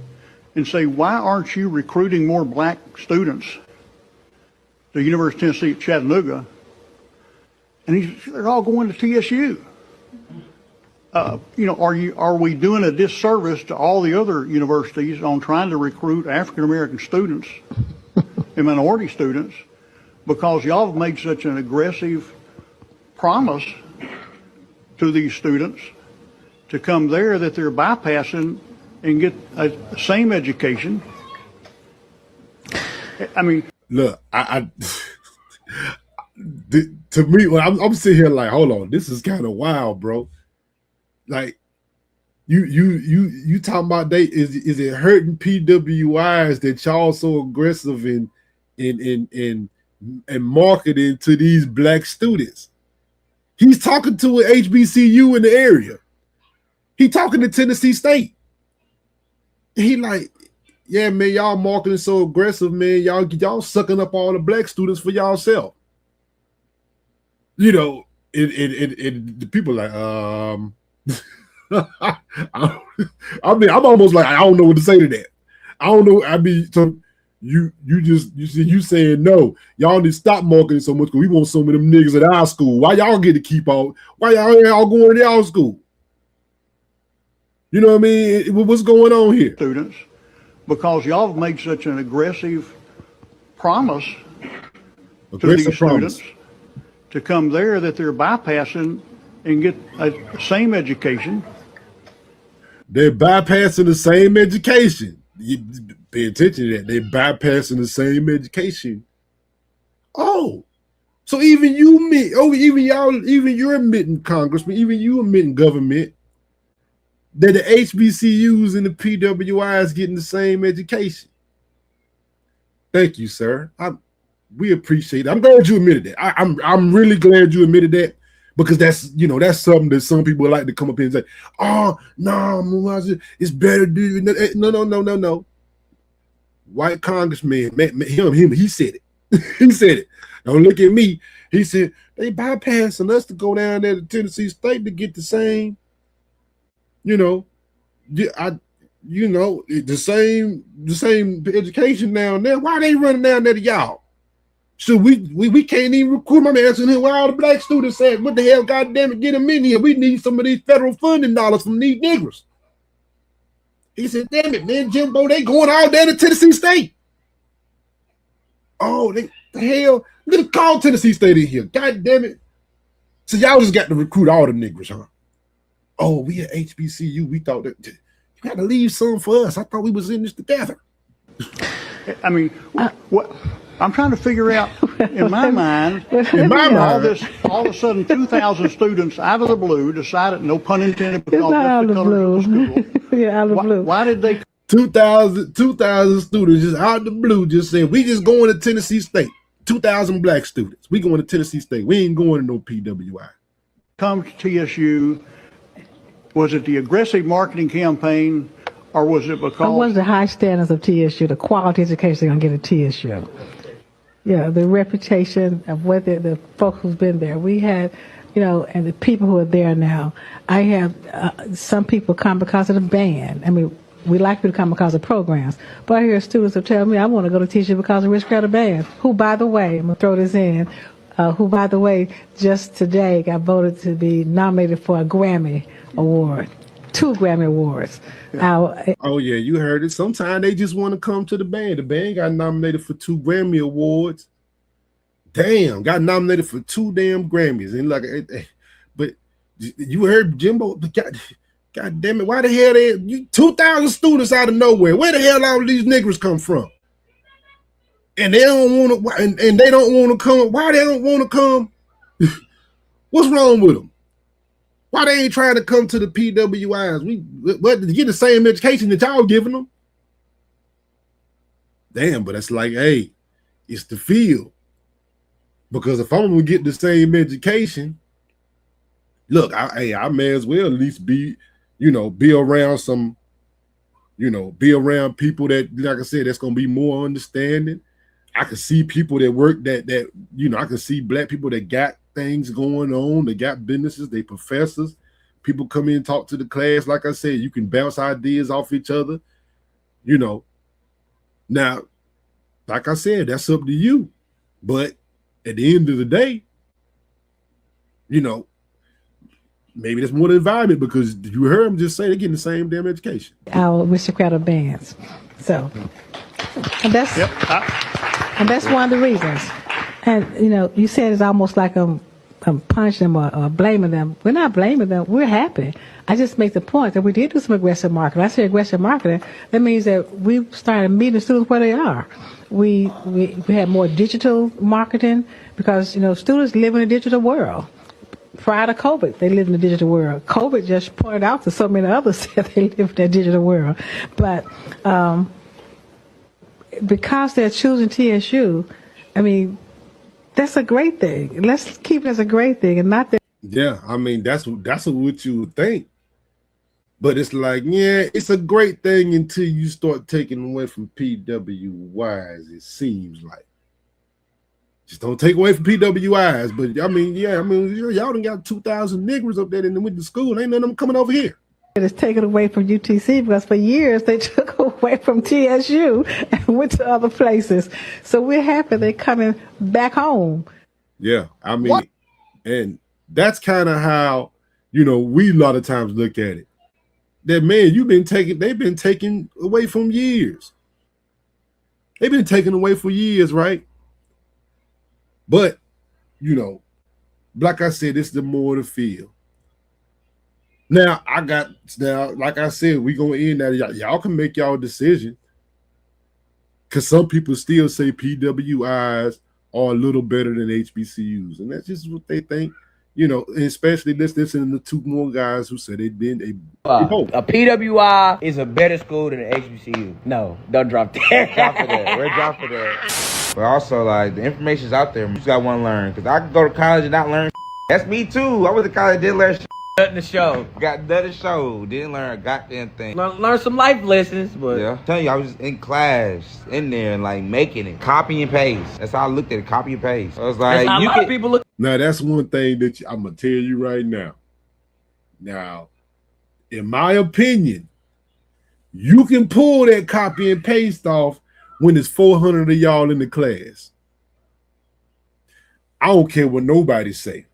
and say, why aren't you recruiting more black students to the University of Tennessee at Chattanooga? And they're all going to TSU. You know, are we doing a disservice to all the other universities on trying to recruit African American students and minority students because y'all have made such an aggressive promise to these students to come there that they're bypassing and get the same education? I mean, look, to me, when I'm sitting here like, hold on, this is kind of wild, bro. Like, you talking about is it hurting PWIs that y'all so aggressive in marketing to these black students? He's talking to an HBCU in the area. He talking to Tennessee State. He like, yeah, man, y'all marketing so aggressive, man. Y'all sucking up all the black students for y'allself. You know, the people like, I mean, I'm almost like, I don't know what to say to that. I don't know. I mean, so you saying no, y'all need to stop marketing so much because we want some of them niggas at our school. Why y'all get to keep on? Why y'all ain't all going to y'all school? You know what I mean? What's going on here? Students, because y'all have made such an aggressive promise to these students to come there that they're bypassing and get the same education. They're bypassing the same education. You pay attention to that. They're bypassing the same education. Oh, so even you're admitting, Congressman, even you admitting government that the HBCUs and the PWIs getting the same education. Thank you, sir. We appreciate it. I'm glad you admitted that. I'm really glad you admitted that, because that's something that some people like to come up here and say, oh, no, it's better to do. No. White congressman, he said it. He said it. Don't look at me. He said, they bypassing us to go down there to Tennessee State to get the same, the same education down there. Why are they running down there to y'all? So we can't even recruit. My man asking him where all the black students at. What the hell, goddamn it, get them in here. We need some of these federal funding dollars from these niggers. He said, damn it, man, Jimbo, they going all down to Tennessee State. Oh, the hell, let's call Tennessee State in here. God damn it. So y'all just got to recruit all the niggers, huh? Oh, we at HBCU. We thought that you got to leave some for us. I thought we was in this together. I mean, what I'm trying to figure out in my mind, all of a sudden 2,000 students out of the blue decided, no pun intended, because that's the colors of the school. Yeah, out of the blue. Why did they? 2,000 students just out of the blue just said, we just going to Tennessee State. 2,000 black students. We going to Tennessee State. We ain't going to no PWI. Come to TSU, was it the aggressive marketing campaign, or was it because? Or was the high standards of TSU, the quality education they're going to get at TSU? Yeah, the reputation of what the folks who's been there. We had, and the people who are there now. I have some people come because of the band. I mean, we like people to come because of programs. But I hear students who tell me, I want to go to TSU because of Rich Credit Band, who, by the way, I'm going to throw this in, who, by the way, just today got voted to be nominated for a Grammy Award, 2 Grammy Awards. Yeah. Oh, yeah, you heard it. Sometimes they just want to come to the band. The band got nominated for 2 Grammy Awards. Damn, got nominated for 2 damn Grammys. And but you heard Jimbo, God damn it, why the hell 2,000 students out of nowhere? Where the hell all these niggers come from? And they don't want to, and they don't want to come. Why they don't want to come? What's wrong with them? Why they ain't trying to come to the PWIs? To get the same education that y'all giving them? Damn, but it's like, hey, it's the field. Because if I'm gonna get the same education, look, I may as well at least be around some, be around people that, like I said, that's gonna be more understanding. I can see people that work that I can see black people that got things going on, they got businesses, they professors. People come in and talk to the class. Like I said, you can bounce ideas off each other. Now, like I said, that's up to you. But at the end of the day, maybe that's more the environment, because you heard them just say they're getting the same damn education. Our aristocratic bands. So, and that's one of the reasons. And, you said it's almost like I'm punishing them or blaming them. We're not blaming them. We're happy. I just make the point that we did do some aggressive marketing. When I say aggressive marketing, that means that we started meeting the students where they are. We had more digital marketing because, students live in a digital world. Prior to COVID, they lived in the digital world. COVID just pointed out to so many others that they live in that digital world. But because they're choosing TSU, I mean, that's a great thing. Let's keep it as a great thing and not that. Yeah, I mean, that's what you would think. But it's like, yeah, it's a great thing until you start taking away from PWIs, it seems like. Just don't take away from PWIs. But I mean, y'all done got 2,000 niggers up there and went to school. Ain't none of them coming over here. It is taken away from UTC because for years they took away from TSU and went to other places. So we're happy they're coming back home. Yeah, I mean, and that's kind of how, we a lot of times look at it. That, man, they've been taken away from years. They've been taken away for years, right? But, like I said, it's the more to feel. Now, like I said, we gonna end that. Y'all can make y'all decision. Because some people still say PWIs are a little better than HBCUs. And that's just what they think. Especially listening to 2 more guys who said they've been a PWI is a better school than an HBCU. No, don't drop that. Drop it there. We're dropping that. But also, like, the information's out there. You just gotta want to learn. Because I could go to college and not learn. That's me too. I went to college and didn't learn. Nothing to show. Got nothing to show. Didn't learn a goddamn thing. Learn some life lessons, but yeah. I'm telling you, I was just in class, in there, and like making it, copy and paste. That's how I looked at it, copy and paste. I was like, a lot of people look. Now that's one thing that I'm gonna tell you right now. Now, in my opinion, you can pull that copy and paste off when there's 400 of y'all in the class. I don't care what nobody say.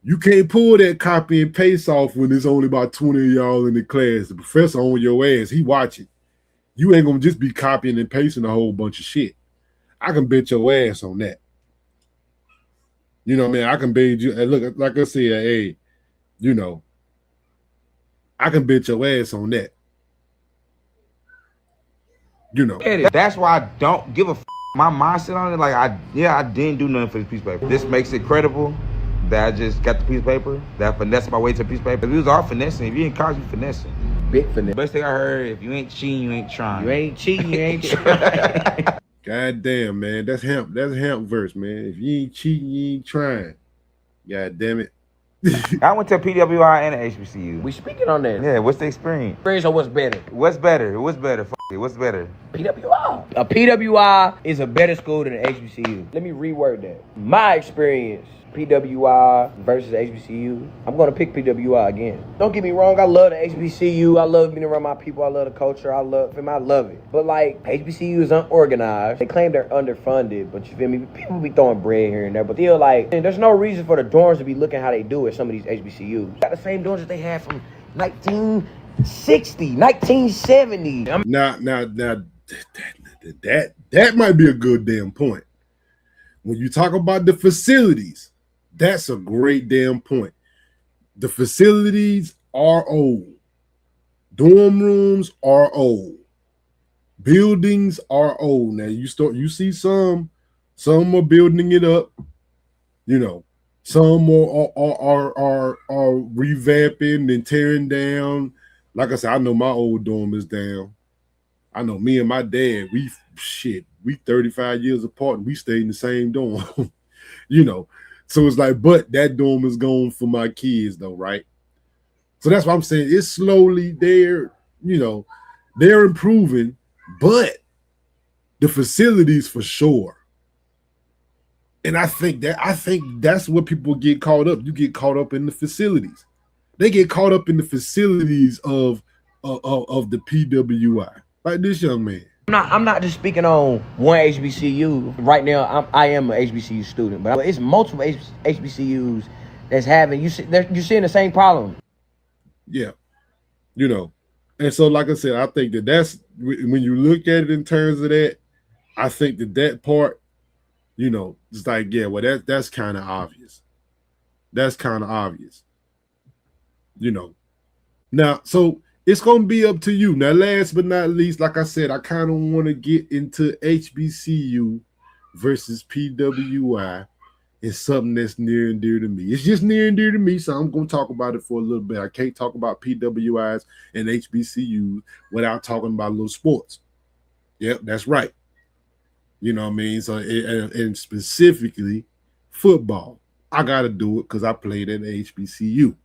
You can't pull that copy and paste off when there's only about 20 of y'all in the class. The professor on your ass, he watching. You ain't gonna just be copying and pasting a whole bunch of shit. I can bet your ass on that. I can bet you. Look, like I said, hey, I can bet your ass on that. You know. That's why I don't give a f. My mindset on it, like I didn't do nothing for this piece of paper. This makes it credible that I just got the piece of paper, that I finessed my way to a piece of paper. If it was all finessing, if you in college, you finessing. Big finesse. Best thing I heard, if you ain't cheating, you ain't trying. You ain't cheating, you ain't trying. God damn, man. That's hemp. That's a hemp verse, man. If you ain't cheating, you ain't trying. God damn it. I went to PWI and a HBCU. We speaking on that. Yeah, what's the experience? Experience or what's better? What's better? What's better? F it. What's better? PWI. A PWI is a better school than an HBCU. Let me reword that. My experience, PWI versus HBCU, I'm going to pick PWI again. Don't get me wrong, I love the HBCU. I love being around my people. I love the culture. I love it. But like, HBCU is unorganized. They claim they're underfunded, but you feel me? People be throwing bread here and there, but still like, there's no reason for the dorms to be looking how they do at some of these HBCUs. Got the same dorms that they had from 1960, 1970. Now, that might be a good damn point. When you talk about the facilities, that's a great damn point. The facilities are old. Dorm rooms are old. Buildings are old. Now you see some are building it up. You know, some are revamping and tearing down. Like I said, I know my old dorm is down. I know me and my dad, we 35 years apart and we stayed in the same dorm. You know. So it's like, but that dorm is gone for my kids though, right? So that's what I'm saying. It's slowly they're improving, but the facilities for sure. And I think that's what people get caught up. You get caught up in the facilities. They get caught up in the facilities of the PWI. Like this young man. I'm not just speaking on one HBCU. Right now, I am an HBCU student, but it's multiple HBCUs that's having, you're seeing the same problem. Yeah. You know, and so like I said, I think that's, when you look at it in terms of that, I think that part, you know, it's like, yeah, well, that's kind of obvious. That's kind of obvious. You know. Now, so it's going to be up to you. Now, last but not least, like I said, I kind of want to get into HBCU versus PWI. It's something that's near and dear to me. It's just near and dear to me, so I'm going to talk about it for a little bit. I can't talk about PWIs and HBCUs without talking about little sports. Yep, that's right. You know what I mean? So, and specifically football. I got to do it because I played at HBCU.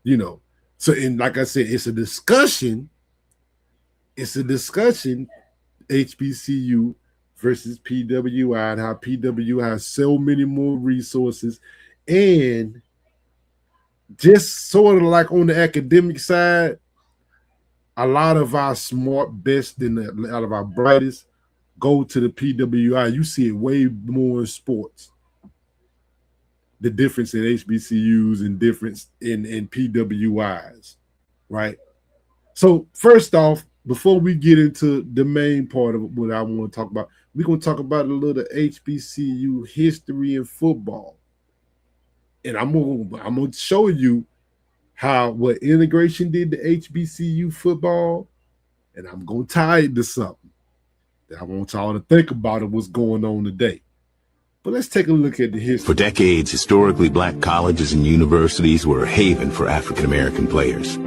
You know. So, and like I said, it's a discussion. It's a discussion, HBCU versus PWI, and how PWI has so many more resources, and just sort of like on the academic side, a lot of our smart, best, and a lot of our brightest go to the PWI. You see it way more in sports. The difference in HBCUs and difference in PWIs, right? So first off, before we get into the main part of what I want to talk about, we're going to talk about a little HBCU history in football. And I'm going to show you what integration did to HBCU football, and I'm going to tie it to something that I want y'all to think about what's going on today. But let's take a look at the history. For decades, historically black colleges and universities were a haven for African-American players,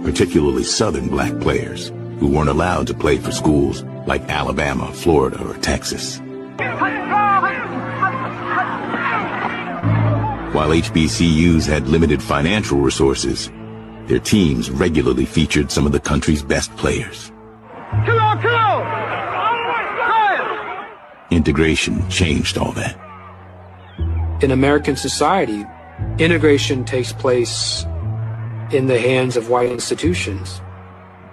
particularly Southern black players who weren't allowed to play for schools like Alabama, Florida, or Texas. While HBCUs had limited financial resources, their teams regularly featured some of the country's best players. Come on! Integration changed all that. In American society, integration takes place in the hands of white institutions.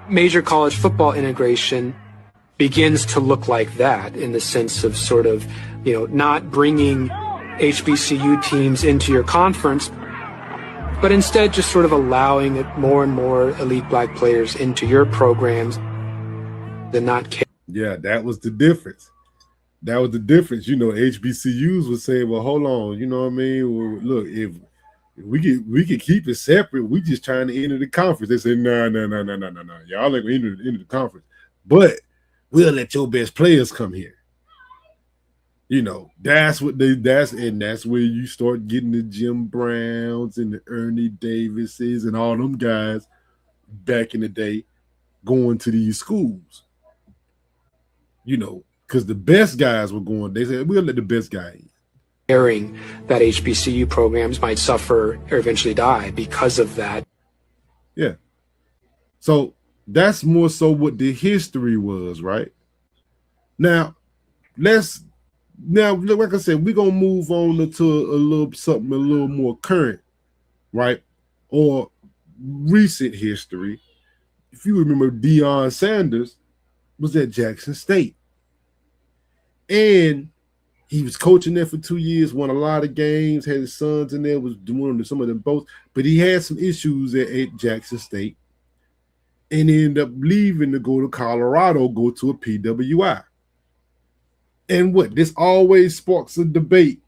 Major college football integration begins to look like that, in the sense of sort of, not bringing HBCU teams into your conference, but instead just sort of allowing more and more elite black players into your programs and not care. Yeah, that was the difference. That was the difference. HBCUs would say, well, hold on, you know what I mean? Well, look, if we could keep it separate, we just trying to enter the conference. They say, no. Y'all ain't gonna enter the conference. but we'll let your best players come here. You know, that's where you start getting the Jim Browns and the Ernie Davises and all them guys back in the day going to these schools. You know, because the best guys were going, they said, we'll let the best guy in. Hearing that HBCU programs might suffer or eventually die because of that. Yeah. So that's more so what the history was, right? Now, like I said, we're gonna move on to something a little more current, right? Or recent history. If you remember, Deion Sanders was at Jackson State. And he was coaching there for 2 years, won a lot of games, had his sons in there, was doing some of them both, but he had some issues at Jackson State. And he ended up leaving to go to Colorado, go to a PWI. And this always sparks a debate,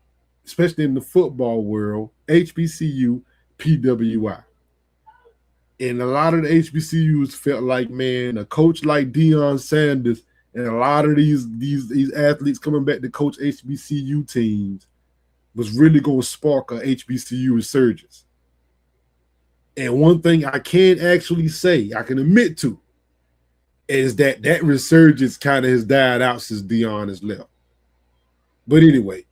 especially in the football world, HBCU, PWI. And a lot of the HBCUs felt like, man, a coach like Deion Sanders and a lot of these athletes coming back to coach HBCU teams was really going to spark a HBCU resurgence. And one thing I can actually say, I can admit to, is that resurgence kind of has died out since Deion has left. But anyway,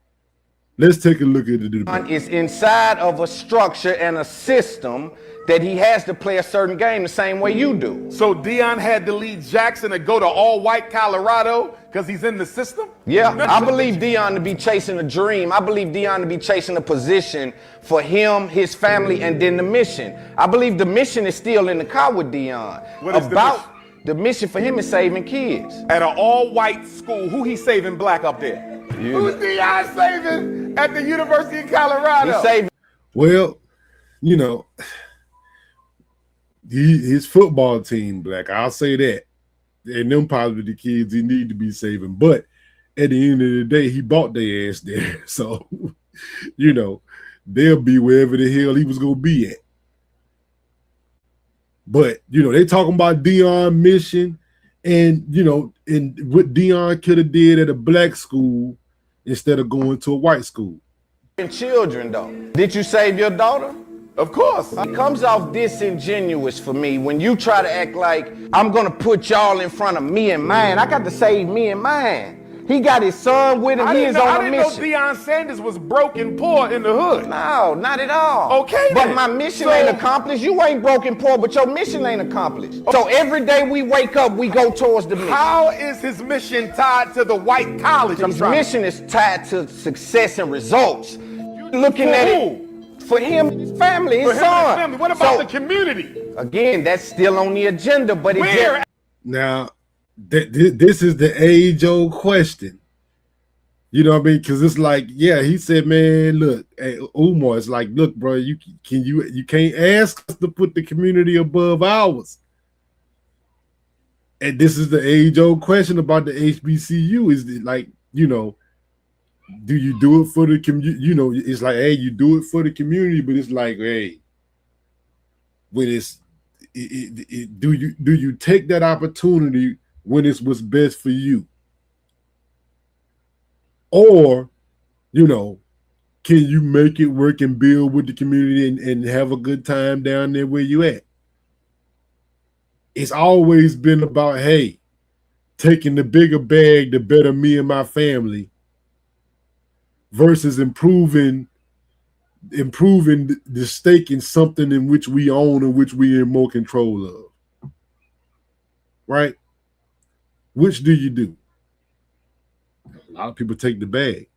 let's take a look at the debate. Is inside of a structure and a system that he has to play a certain game the same way you do. So Deion had to leave Jackson and go to all-white Colorado because he's in the system? Yeah, I believe Deion to be chasing a dream. I believe Deion to be chasing a position for him, his family, and then the mission. I believe the mission is still in the car with Deion. What is the mission for him is saving kids. At an all-white school, who he saving black up there? Who's Deion saving at the University of Colorado? He's saving. Well, you know, his football team black, I'll say that. And them probably the kids he need to be saving. But at the end of the day, he bought their ass there. So, you know, they'll be wherever the hell he was going to be at. But, you know, they talking about Deion mission and, you know, and what Deion could have did at a black school instead of going to a white school. Children, though. Did you save your daughter? Of course. It comes off disingenuous for me when you try to act like I'm going to put y'all in front of me and mine. I got to save me and mine. He got his son with him. He is on a mission. I didn't know Deion Sanders was broke and poor in the hood. No, not at all. Okay, but then. my mission ain't accomplished. You ain't broke and poor, but your mission ain't accomplished. Okay. So every day we wake up, we go towards the mission. How is his mission tied to the white college? His mission is tied to success and results. You're looking at it. For him and his family, his son. What about the community? Again, that's still on the agenda, but it's now, this is the age-old question. You know what I mean? Because it's like, yeah, he said, man, look, hey, Umar, it's like, look, bro, you can't ask us to put the community above ours. And this is the age-old question about the HBCU. Is it like, you know, do you do it for the community? You know, it's like, hey, you do it for the community, but it's like, hey, when do you take that opportunity when it's what's best for you? Or, you know, can you make it work and build with the community and have a good time down there where you at? It's always been about, hey, taking the bigger bag to better me and my family versus improving the stake in something in which we own and which we are in more control of. Right? Which do you do? A lot of people take the bag.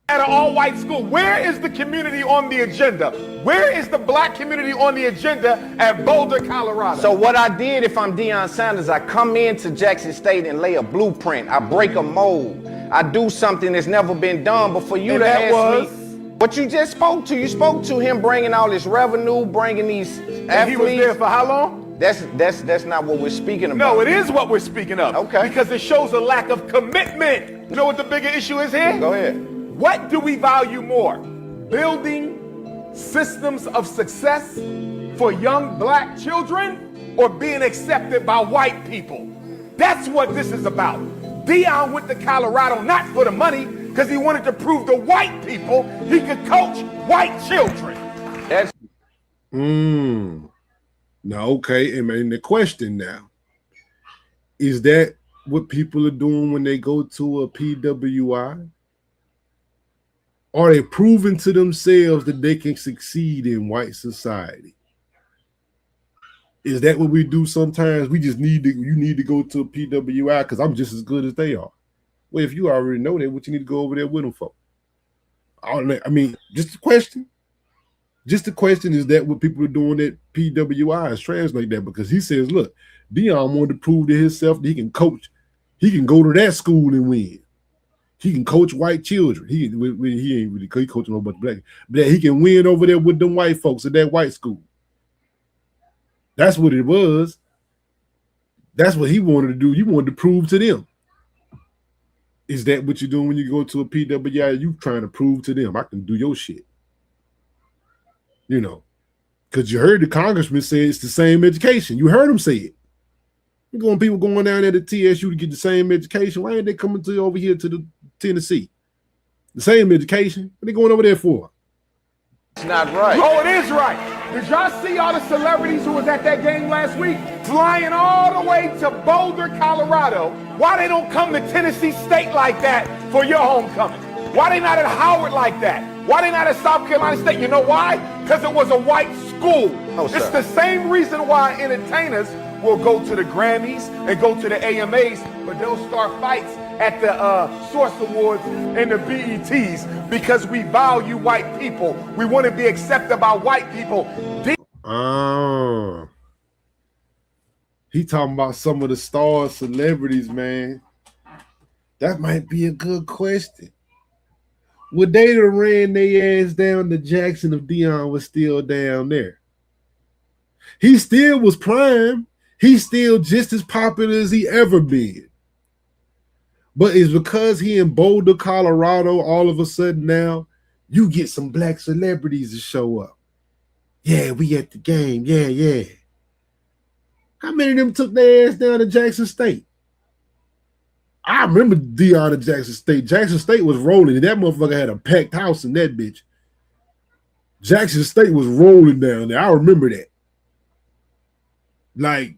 At an all-white school, where is the community on the agenda? Where is the black community on the agenda at Boulder, Colorado? So what I did, if I'm Deion Sanders, I come into Jackson State and lay a blueprint. I break a mold. I do something that's never been done. But for you and to that ask me what you just spoke to, you spoke to him bringing all this revenue, bringing these athletes. And he was there for how long? That's not what we're speaking about. No, it is what we're speaking of. Okay. Because it shows a lack of commitment. You know what the bigger issue is here? Go ahead. What do we value more? Building systems of success for young black children or being accepted by white people? That's what this is about. Deion went to Colorado not for the money, because he wanted to prove to white people he could coach white children. That's Now, okay, and the question now, is that what people are doing when they go to a PWI? Are they proving to themselves that they can succeed in white society? Is that what we do sometimes? You need to go to a PWI because I'm just as good as they are. Well, if you already know that, what you need to go over there with them for? I mean, just a question. Just a question, is that what people are doing at PWI is translate that? Because he says, look, Deion wanted to prove to himself that he can coach. He can go to that school and win. He can coach white children. He ain't really coaching a bunch of black, but he can win over there with them white folks at that white school. That's what it was. That's what he wanted to do. He wanted to prove to them. Is that what you're doing when you go to a PWI? You trying to prove to them, I can do your shit. You know, because you heard the congressman say it's the same education. You heard him say it. People going down there to TSU to get the same education. Why ain't they coming to over here to the Tennessee? The same education. What are they going over there for? It's not right. Oh, it is right. Did y'all see all the celebrities who was at that game last week flying all the way to Boulder, Colorado? Why they don't come to Tennessee State like that for your homecoming? Why they not at Howard like that? Why they not at South Carolina State? You know why? Because it was a white school. Oh, it's the same reason why entertainers will go to the Grammys and go to the AMAs, but they'll start fights at the Source Awards and the BETs because we value white people. We want to be accepted by white people. He talking about some of the star celebrities, man. That might be a good question. Would they have ran their ass down to Jackson if Deion was still down there? He still was prime. He's still just as popular as he ever been. But it's because he in Boulder, Colorado, all of a sudden now, you get some black celebrities to show up. Yeah, we at the game. Yeah. How many of them took their ass down to Jackson State? I remember Deion at Jackson State. Jackson State was rolling. That motherfucker had a packed house in that bitch. Jackson State was rolling down there. I remember that. Like,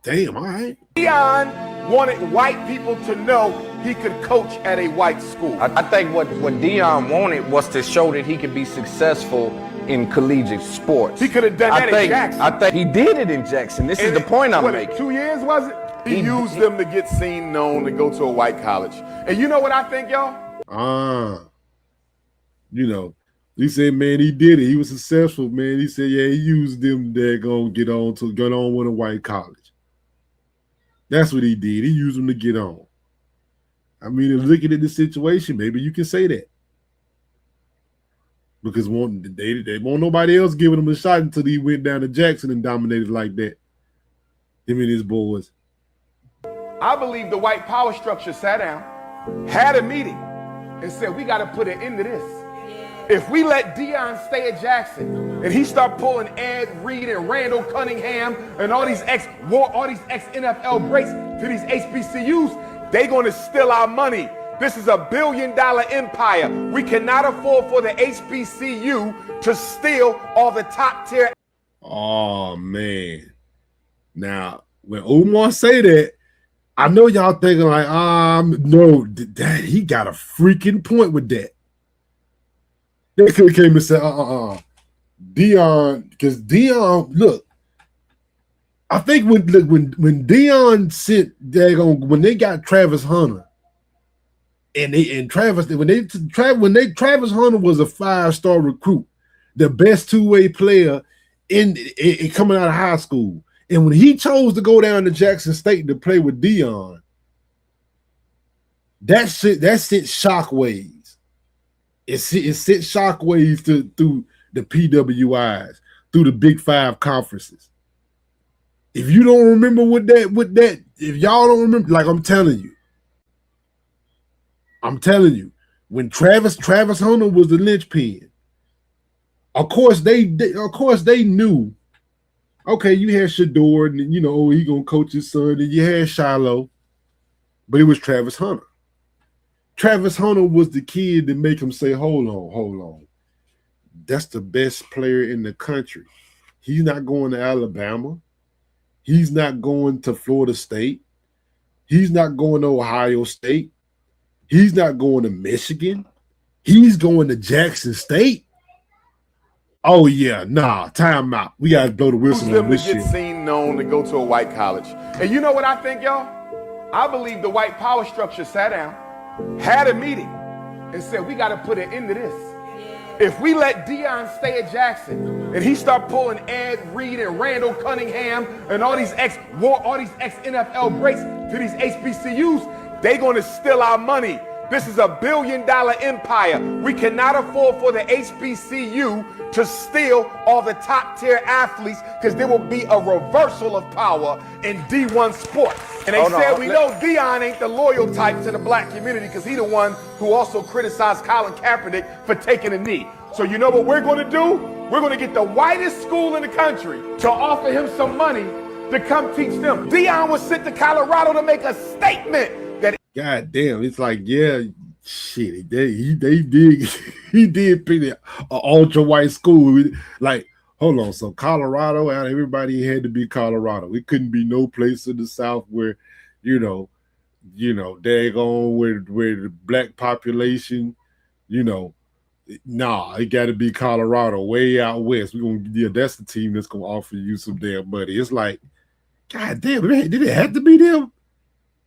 damn, all right. Deion wanted white people to know he could coach at a white school. I think what Deion wanted was to show that he could be successful in collegiate sports. He could have done that in Jackson. I think he did it in Jackson. This is the point I'm making. 2 years, was it? He used them to get seen, known, to go to a white college. And you know what I think, y'all? You know, he said, man, he did it. He was successful, man. He said, yeah, he used them that gonna get on with a white college. That's what he did. He used them to get on. I mean, looking at the situation, maybe you can say that. Because they won't nobody else giving him a shot until he went down to Jackson and dominated like that. Him and his boys. I believe the white power structure sat down, had a meeting, and said, we got to put an end to this. If we let Deion stay at Jackson and he start pulling Ed Reed and Randall Cunningham and all these ex-NFL greats to these HBCUs, they're going to steal our money. This is $1 billion empire. We cannot afford for the HBCU to steal all the top tier. Oh, man. Now, when Umar say that, I know y'all thinking like, no, that he got a freaking point with that. They could have came and said, Deion, because Deion, look, I think when Deion sent when they got Travis Hunter, Travis Hunter was a 5-star recruit, the best two-way player in coming out of high school. And when he chose to go down to Jackson State to play with Deion, that sent shockwaves. It sent shockwaves through the PWIs, through the Big Five conferences. If you don't remember if y'all don't remember, like I'm telling you, when Travis Hunter was the linchpin, of course they knew. Okay, you had Shador, and he gonna coach his son, and you had Shiloh. but it was Travis Hunter. Travis Hunter was the kid that make him say, hold on. That's the best player in the country. He's not going to Alabama. He's not going to Florida State. He's not going to Ohio State. He's not going to Michigan. He's going to Jackson State. Oh, yeah, nah, time out. We got to blow the whistle on this shit. Get seen, known to go to a white college. And you know what I think, y'all? I believe the white power structure sat down, had a meeting, and said, we got to put an end to this. If we let Deion stay at Jackson and he start pulling Ed Reed and Randall Cunningham and all these ex-NFL greats to these HBCUs, they going to steal our money. This is $1 billion empire. We cannot afford for the HBCU to steal all the top tier athletes because there will be a reversal of power in D1 sports. And they said we know Deion ain't the loyal type to the black community because he the one who also criticized Colin Kaepernick for taking a knee. So you know what we're going to do? We're going to get the whitest school in the country to offer him some money to come teach them. Deion was sent to Colorado to make a statement. God damn, it's like, yeah, shit, he did pick an ultra white school. Like, hold on, so Colorado, out everybody had to be Colorado. It couldn't be no place in the South where, daggone where the black population, nah, it got to be Colorado, way out west. That's the team that's gonna offer you some damn money. It's like, God damn, did it have to be them?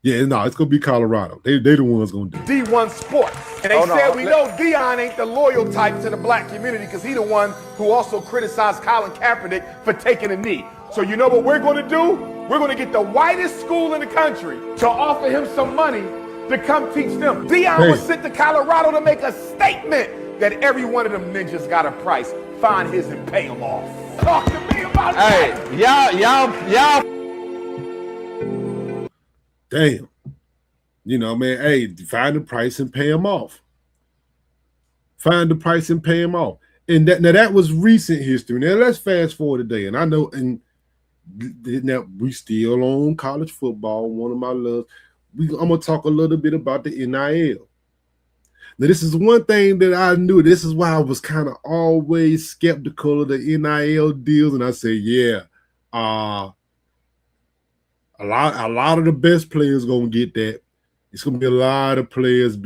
Yeah, no, it's going to be Colorado. They the ones going to do it. D1 sports. And they said we know Deion ain't the loyal type to the black community because he the one who also criticized Colin Kaepernick for taking a knee. So you know what we're going to do? We're going to get the whitest school in the country to offer him some money to come teach them. Deion was sent to Colorado to make a statement that every one of them ninjas got a price. Find his and pay him off. Talk to me about that. Hey, y'all. Damn. Man, hey, find the price and pay him off. Find the price and pay him off. And that was recent history. Now let's fast forward today. And I know, and now we still on college football, one of my loves. I'm gonna talk a little bit about the NIL. Now, this is one thing that I knew. This is why I was kind of always skeptical of the NIL deals. And I say, yeah, a lot of the best players gonna get that. It's gonna be a lot of players and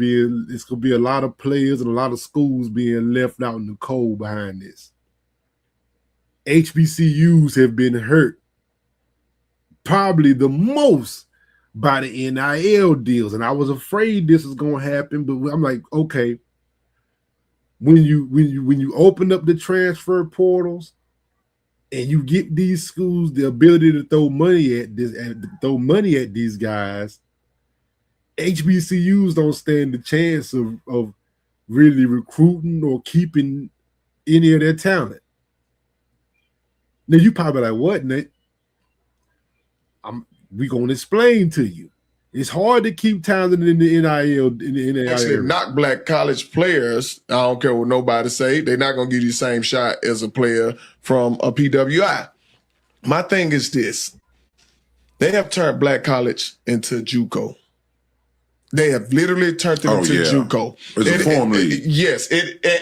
a lot of schools being left out in the cold behind this. HBCUs have been hurt probably the most by the NIL deals, and I was afraid this was gonna happen. But I'm like, okay, when you open up the transfer portals. And you get these schools the ability to throw money at these guys, HBCUs don't stand the chance of really recruiting or keeping any of their talent. Now you probably like, what, Nate? We gonna explain to you. It's hard to keep talent in the NIL. Actually, not black college players. I don't care what nobody say. They're not going to give you the same shot as a player from a PWI. My thing is this. They have turned black college into JUCO. They have literally turned it into JUCO. It's a form league. Yes.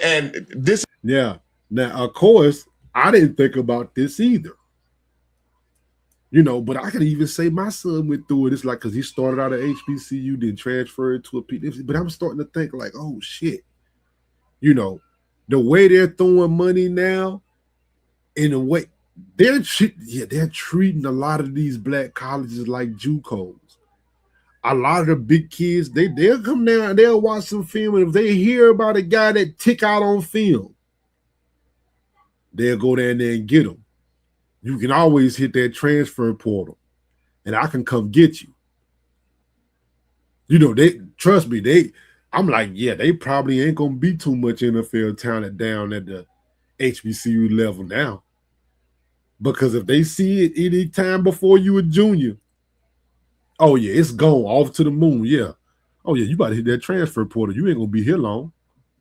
And this. Yeah. Now, of course, I didn't think about this either. But I could even say my son went through it. It's like because he started out at HBCU, then transferred to a PWI. But I'm starting to think like, oh shit, the way they're throwing money now, in a way they're treating a lot of these black colleges like JUCOs. A lot of the big kids, they'll come down and they'll watch some film, and if they hear about a guy that tick out on film, they'll go down there and get him. You can always hit that transfer portal, and I can come get you. They trust me. I'm like, yeah, they probably ain't gonna be too much NFL talent down at the HBCU level now, because if they see it any time before you a junior, oh yeah, it's gone off to the moon. Yeah, oh yeah, you about to hit that transfer portal. You ain't gonna be here long.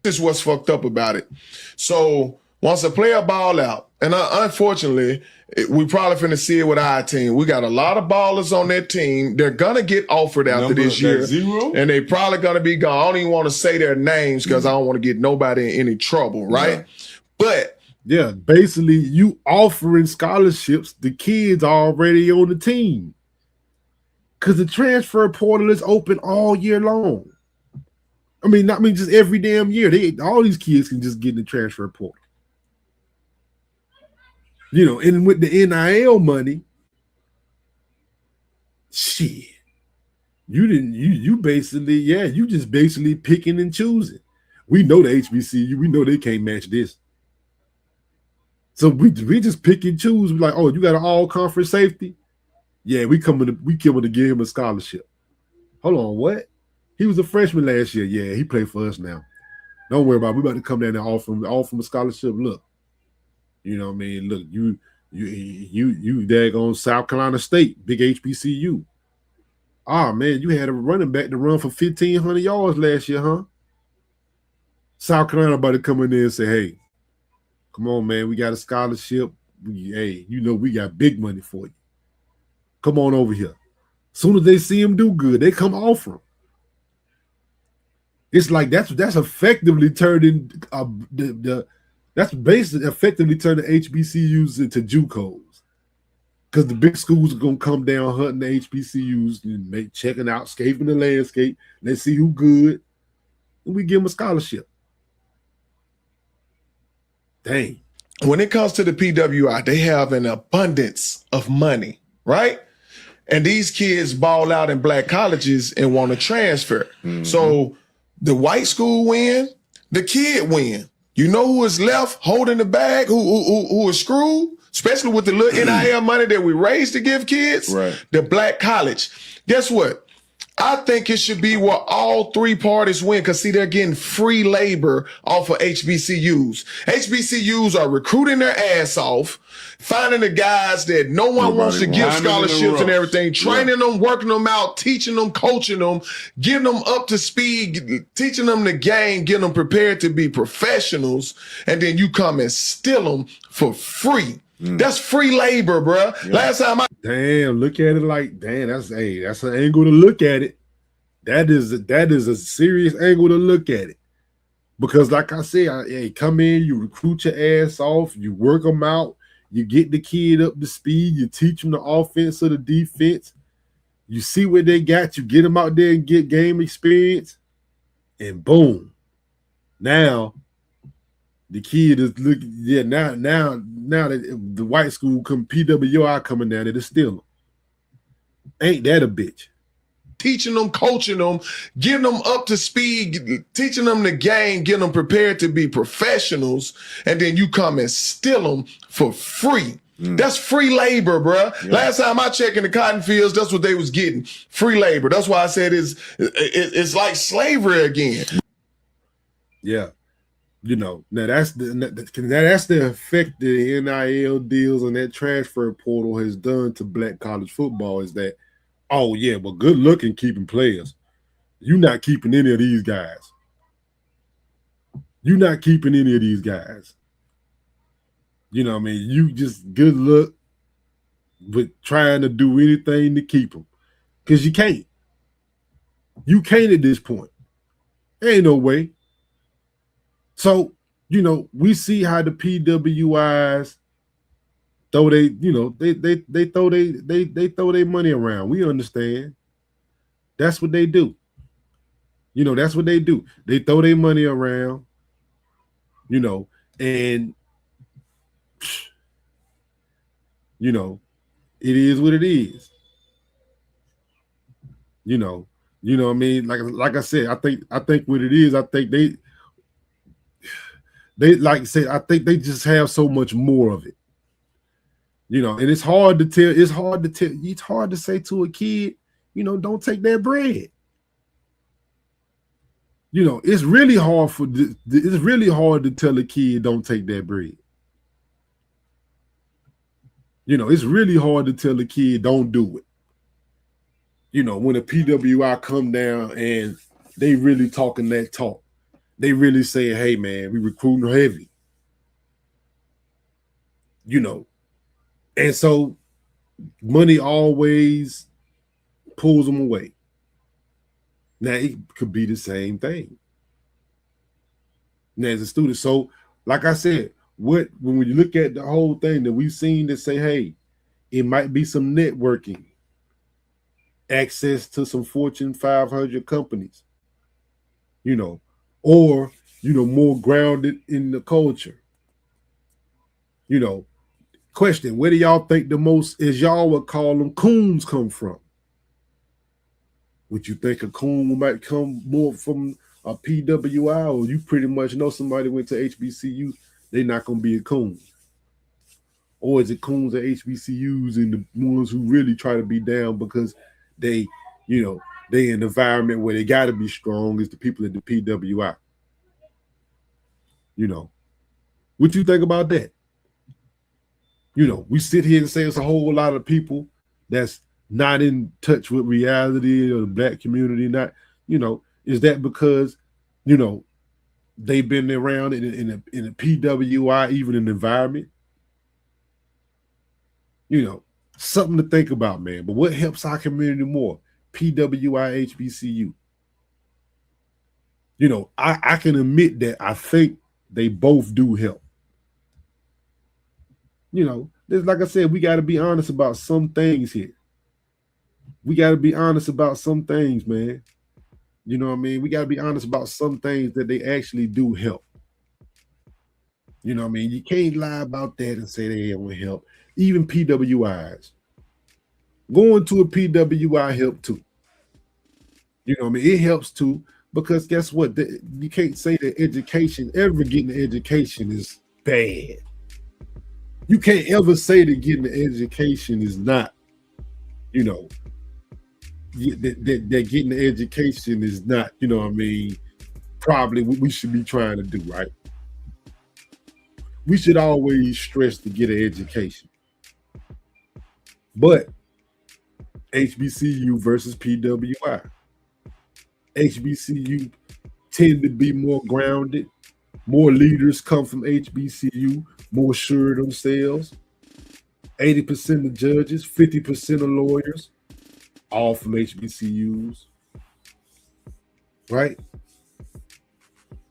This is what's fucked up about it. So Once a player ball out, and unfortunately, we probably finna see it with our team. We got a lot of ballers on that team. They're gonna get offered after this year, and they probably gonna be gone. I don't even want to say their names because I don't want to get nobody in any trouble, right? But yeah, basically, you offering scholarships, the kids already on the team. Because the transfer portal is open all year long. I mean, not just every damn year. All these kids can just get in the transfer portal. You know, and with the NIL money, shit, you basically, you just basically picking and choosing. We know the HBCU, we know they can't match this. So we just pick and choose. We're like, oh, you got an all-conference safety? Yeah, we coming to give him a scholarship. Hold on, what? He was a freshman last year. Yeah, he played for us now. Don't worry about it. We about to come down and offer him a scholarship. Look, you know what I mean? Look, you daggone South Carolina State, big HBCU. Ah, man, you had a running back to run for 1,500 yards last year, huh? South Carolina about to come in there and say, hey, come on, man, we got a scholarship. Hey, you know we got big money for you. Come on over here. Soon as they see him do good, they come offer him. It's like that's effectively turning that's basically effectively turning HBCUs into JUCOs. Because the big schools are gonna come down hunting the HBCUs and checking out, scaping the landscape. Let's see who good, and we give them a scholarship. Dang. When it comes to the PWI, they have an abundance of money, right? And these kids ball out in black colleges and want to transfer. So the white school win, the kid win. You know who is left holding the bag, who is screwed, especially with the little NIL money that we raised to give kids? Right. The black college. Guess what? I think it should be where all three parties win because, see, they're getting free labor off of HBCUs. HBCUs are recruiting their ass off, finding the guys that no one wants to give scholarships and everything, training them, working them out, teaching them, coaching them, getting them up to speed, teaching them the game, getting them prepared to be professionals, and then you come and steal them for free. That's free labor, bro. Last time damn, look at it like, damn, that's an angle to look at it. That is a serious angle to look at it. Because like I said, come in, you recruit your ass off, you work them out, you get the kid up to speed, you teach them the offense or the defense, you see what they got, you get them out there and get game experience, and boom. Now the kid is looking, now that the white school PWI coming down, it'll steal them. Ain't that a bitch? Teaching them, coaching them, getting them up to speed, teaching them the game, getting them prepared to be professionals, and then you come and steal them for free. That's free labor, bro. Last time I checked in the cotton fields, that's what they was getting. Free labor. That's why I said it's like slavery again. Yeah. You know, now that's the effect the NIL deals and that transfer portal has done to black college football is that, oh yeah, well, good luck in keeping players. You're not keeping any of these guys. You're not keeping any of these guys. You know what I mean? You just good luck with trying to do anything to keep them. Because you can't. You can't at this point. Ain't no way. So, you know, we see how the PWIs throw they throw their money around. We understand. That's what they do. You know, that's what they do. They throw their money around, you know, and you know, it is what it is. You know what I mean? Like I said, I think what it is, I think they like I said, I think they just have so much more of it. You know, and it's hard to tell. It's hard to say to a kid, you know, don't take that bread. You know, it's really hard to tell a kid don't take that bread. You know, it's really hard to tell a kid don't do it. You know, when a PWI come down and they really talking that talk. They really saying, hey, man, we recruiting heavy. You know, and so money always pulls them away. Now it could be the same thing. Now as a student, so like I said, when you look at the whole thing that we've seen that say, hey, it might be some networking, access to some Fortune 500 companies, you know, or, you know, more grounded in the culture. You know, question, where do y'all think the most, as y'all would call them, coons come from? Would you think a coon might come more from a PWI, or you pretty much know somebody went to HBCU, they're not going to be a coon? Or is it coons at HBCUs and the ones who really try to be down because they, you know, they in an environment where they got to be strong is the people at the PWI? You know, what you think about that? You know, we sit here and say it's a whole lot of people that's not in touch with reality or the Black community. Not, you know, is that because, you know, they've been around in a PWI, even in the environment? You know, something to think about, man. But what helps our community more? PWI, HBCU. You know, I can admit that I think they both do help. You know, like I said, we got to be honest about some things here. We got to be honest about some things, man. You know what I mean? We got to be honest about some things that they actually do help. You know what I mean? You can't lie about that and say they don't help. Even PWIs. Going to a PWI help too. You know what I mean? It helps too, because guess what? You can't say that education, ever getting an education is bad. You can't ever say that getting an education is not, you know, that getting an education is not, you know what I mean, probably what we should be trying to do, right? We should always stress to get an education. But HBCU versus PWI. HBCU tend to be more grounded. More leaders come from HBCU, more sure of themselves. 80% of judges, 50% of lawyers, all from HBCUs. Right?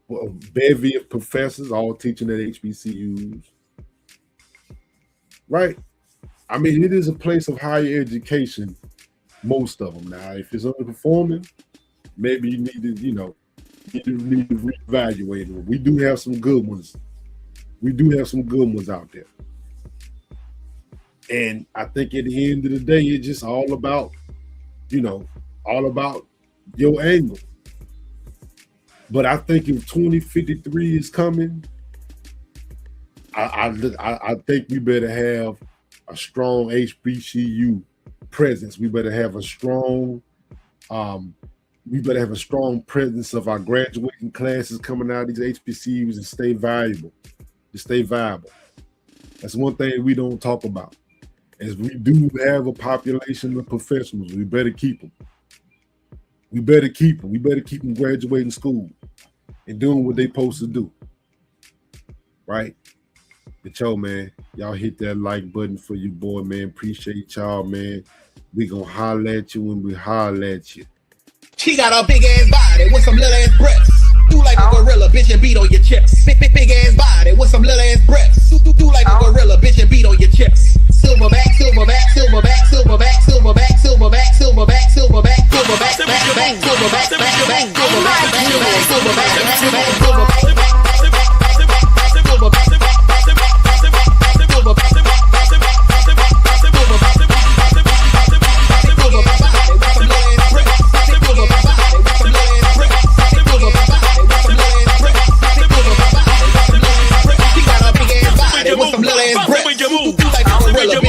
Well, a bevy of professors, all teaching at HBCUs. Right? I mean, it is a place of higher education, most of them. Now, if it's underperforming, maybe you need to, you know, need to reevaluate it. We do have some good ones. We do have some good ones out there. And I think at the end of the day, it's just all about, you know, all about your angle. But I think if 2053 is coming, I think we better have a strong HBCU presence. We better have a strong, presence of our graduating classes coming out of these HBCUs and stay valuable, to stay viable. That's one thing we don't talk about. As we do have a population of professionals, we better keep them. We better keep them. We better keep them graduating school and doing what they supposed to do. Right? But yo, man, y'all hit that like button for you, boy, man. Appreciate y'all, man. We gonna holler at you when we holler at you. She got a big ass body with some little ass breasts. Do like a gorilla, bitch, and beat on your chest. Big ass body with some little ass breasts. Do like a gorilla, bitch, and beat on your chest. Silverback, silverback, silverback, silverback, silverback, silverback, silverback, silverback, silverback, back, silverback, back,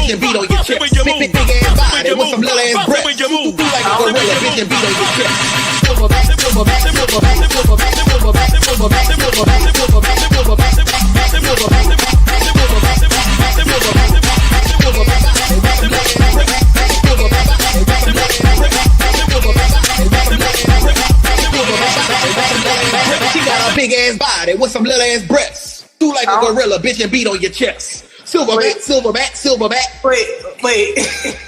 bitch and beat on your chest. Big ass body with some little ass breasts. Do like a gorilla, bitch and beat on your chest. Silverback, silverback, silverback, silverback, silverback, silverback, silverback, silverback, silverback, She got a big ass body with some little ass breasts. Do like a gorilla, bitch, and beat on your chest. Silverback. Wait.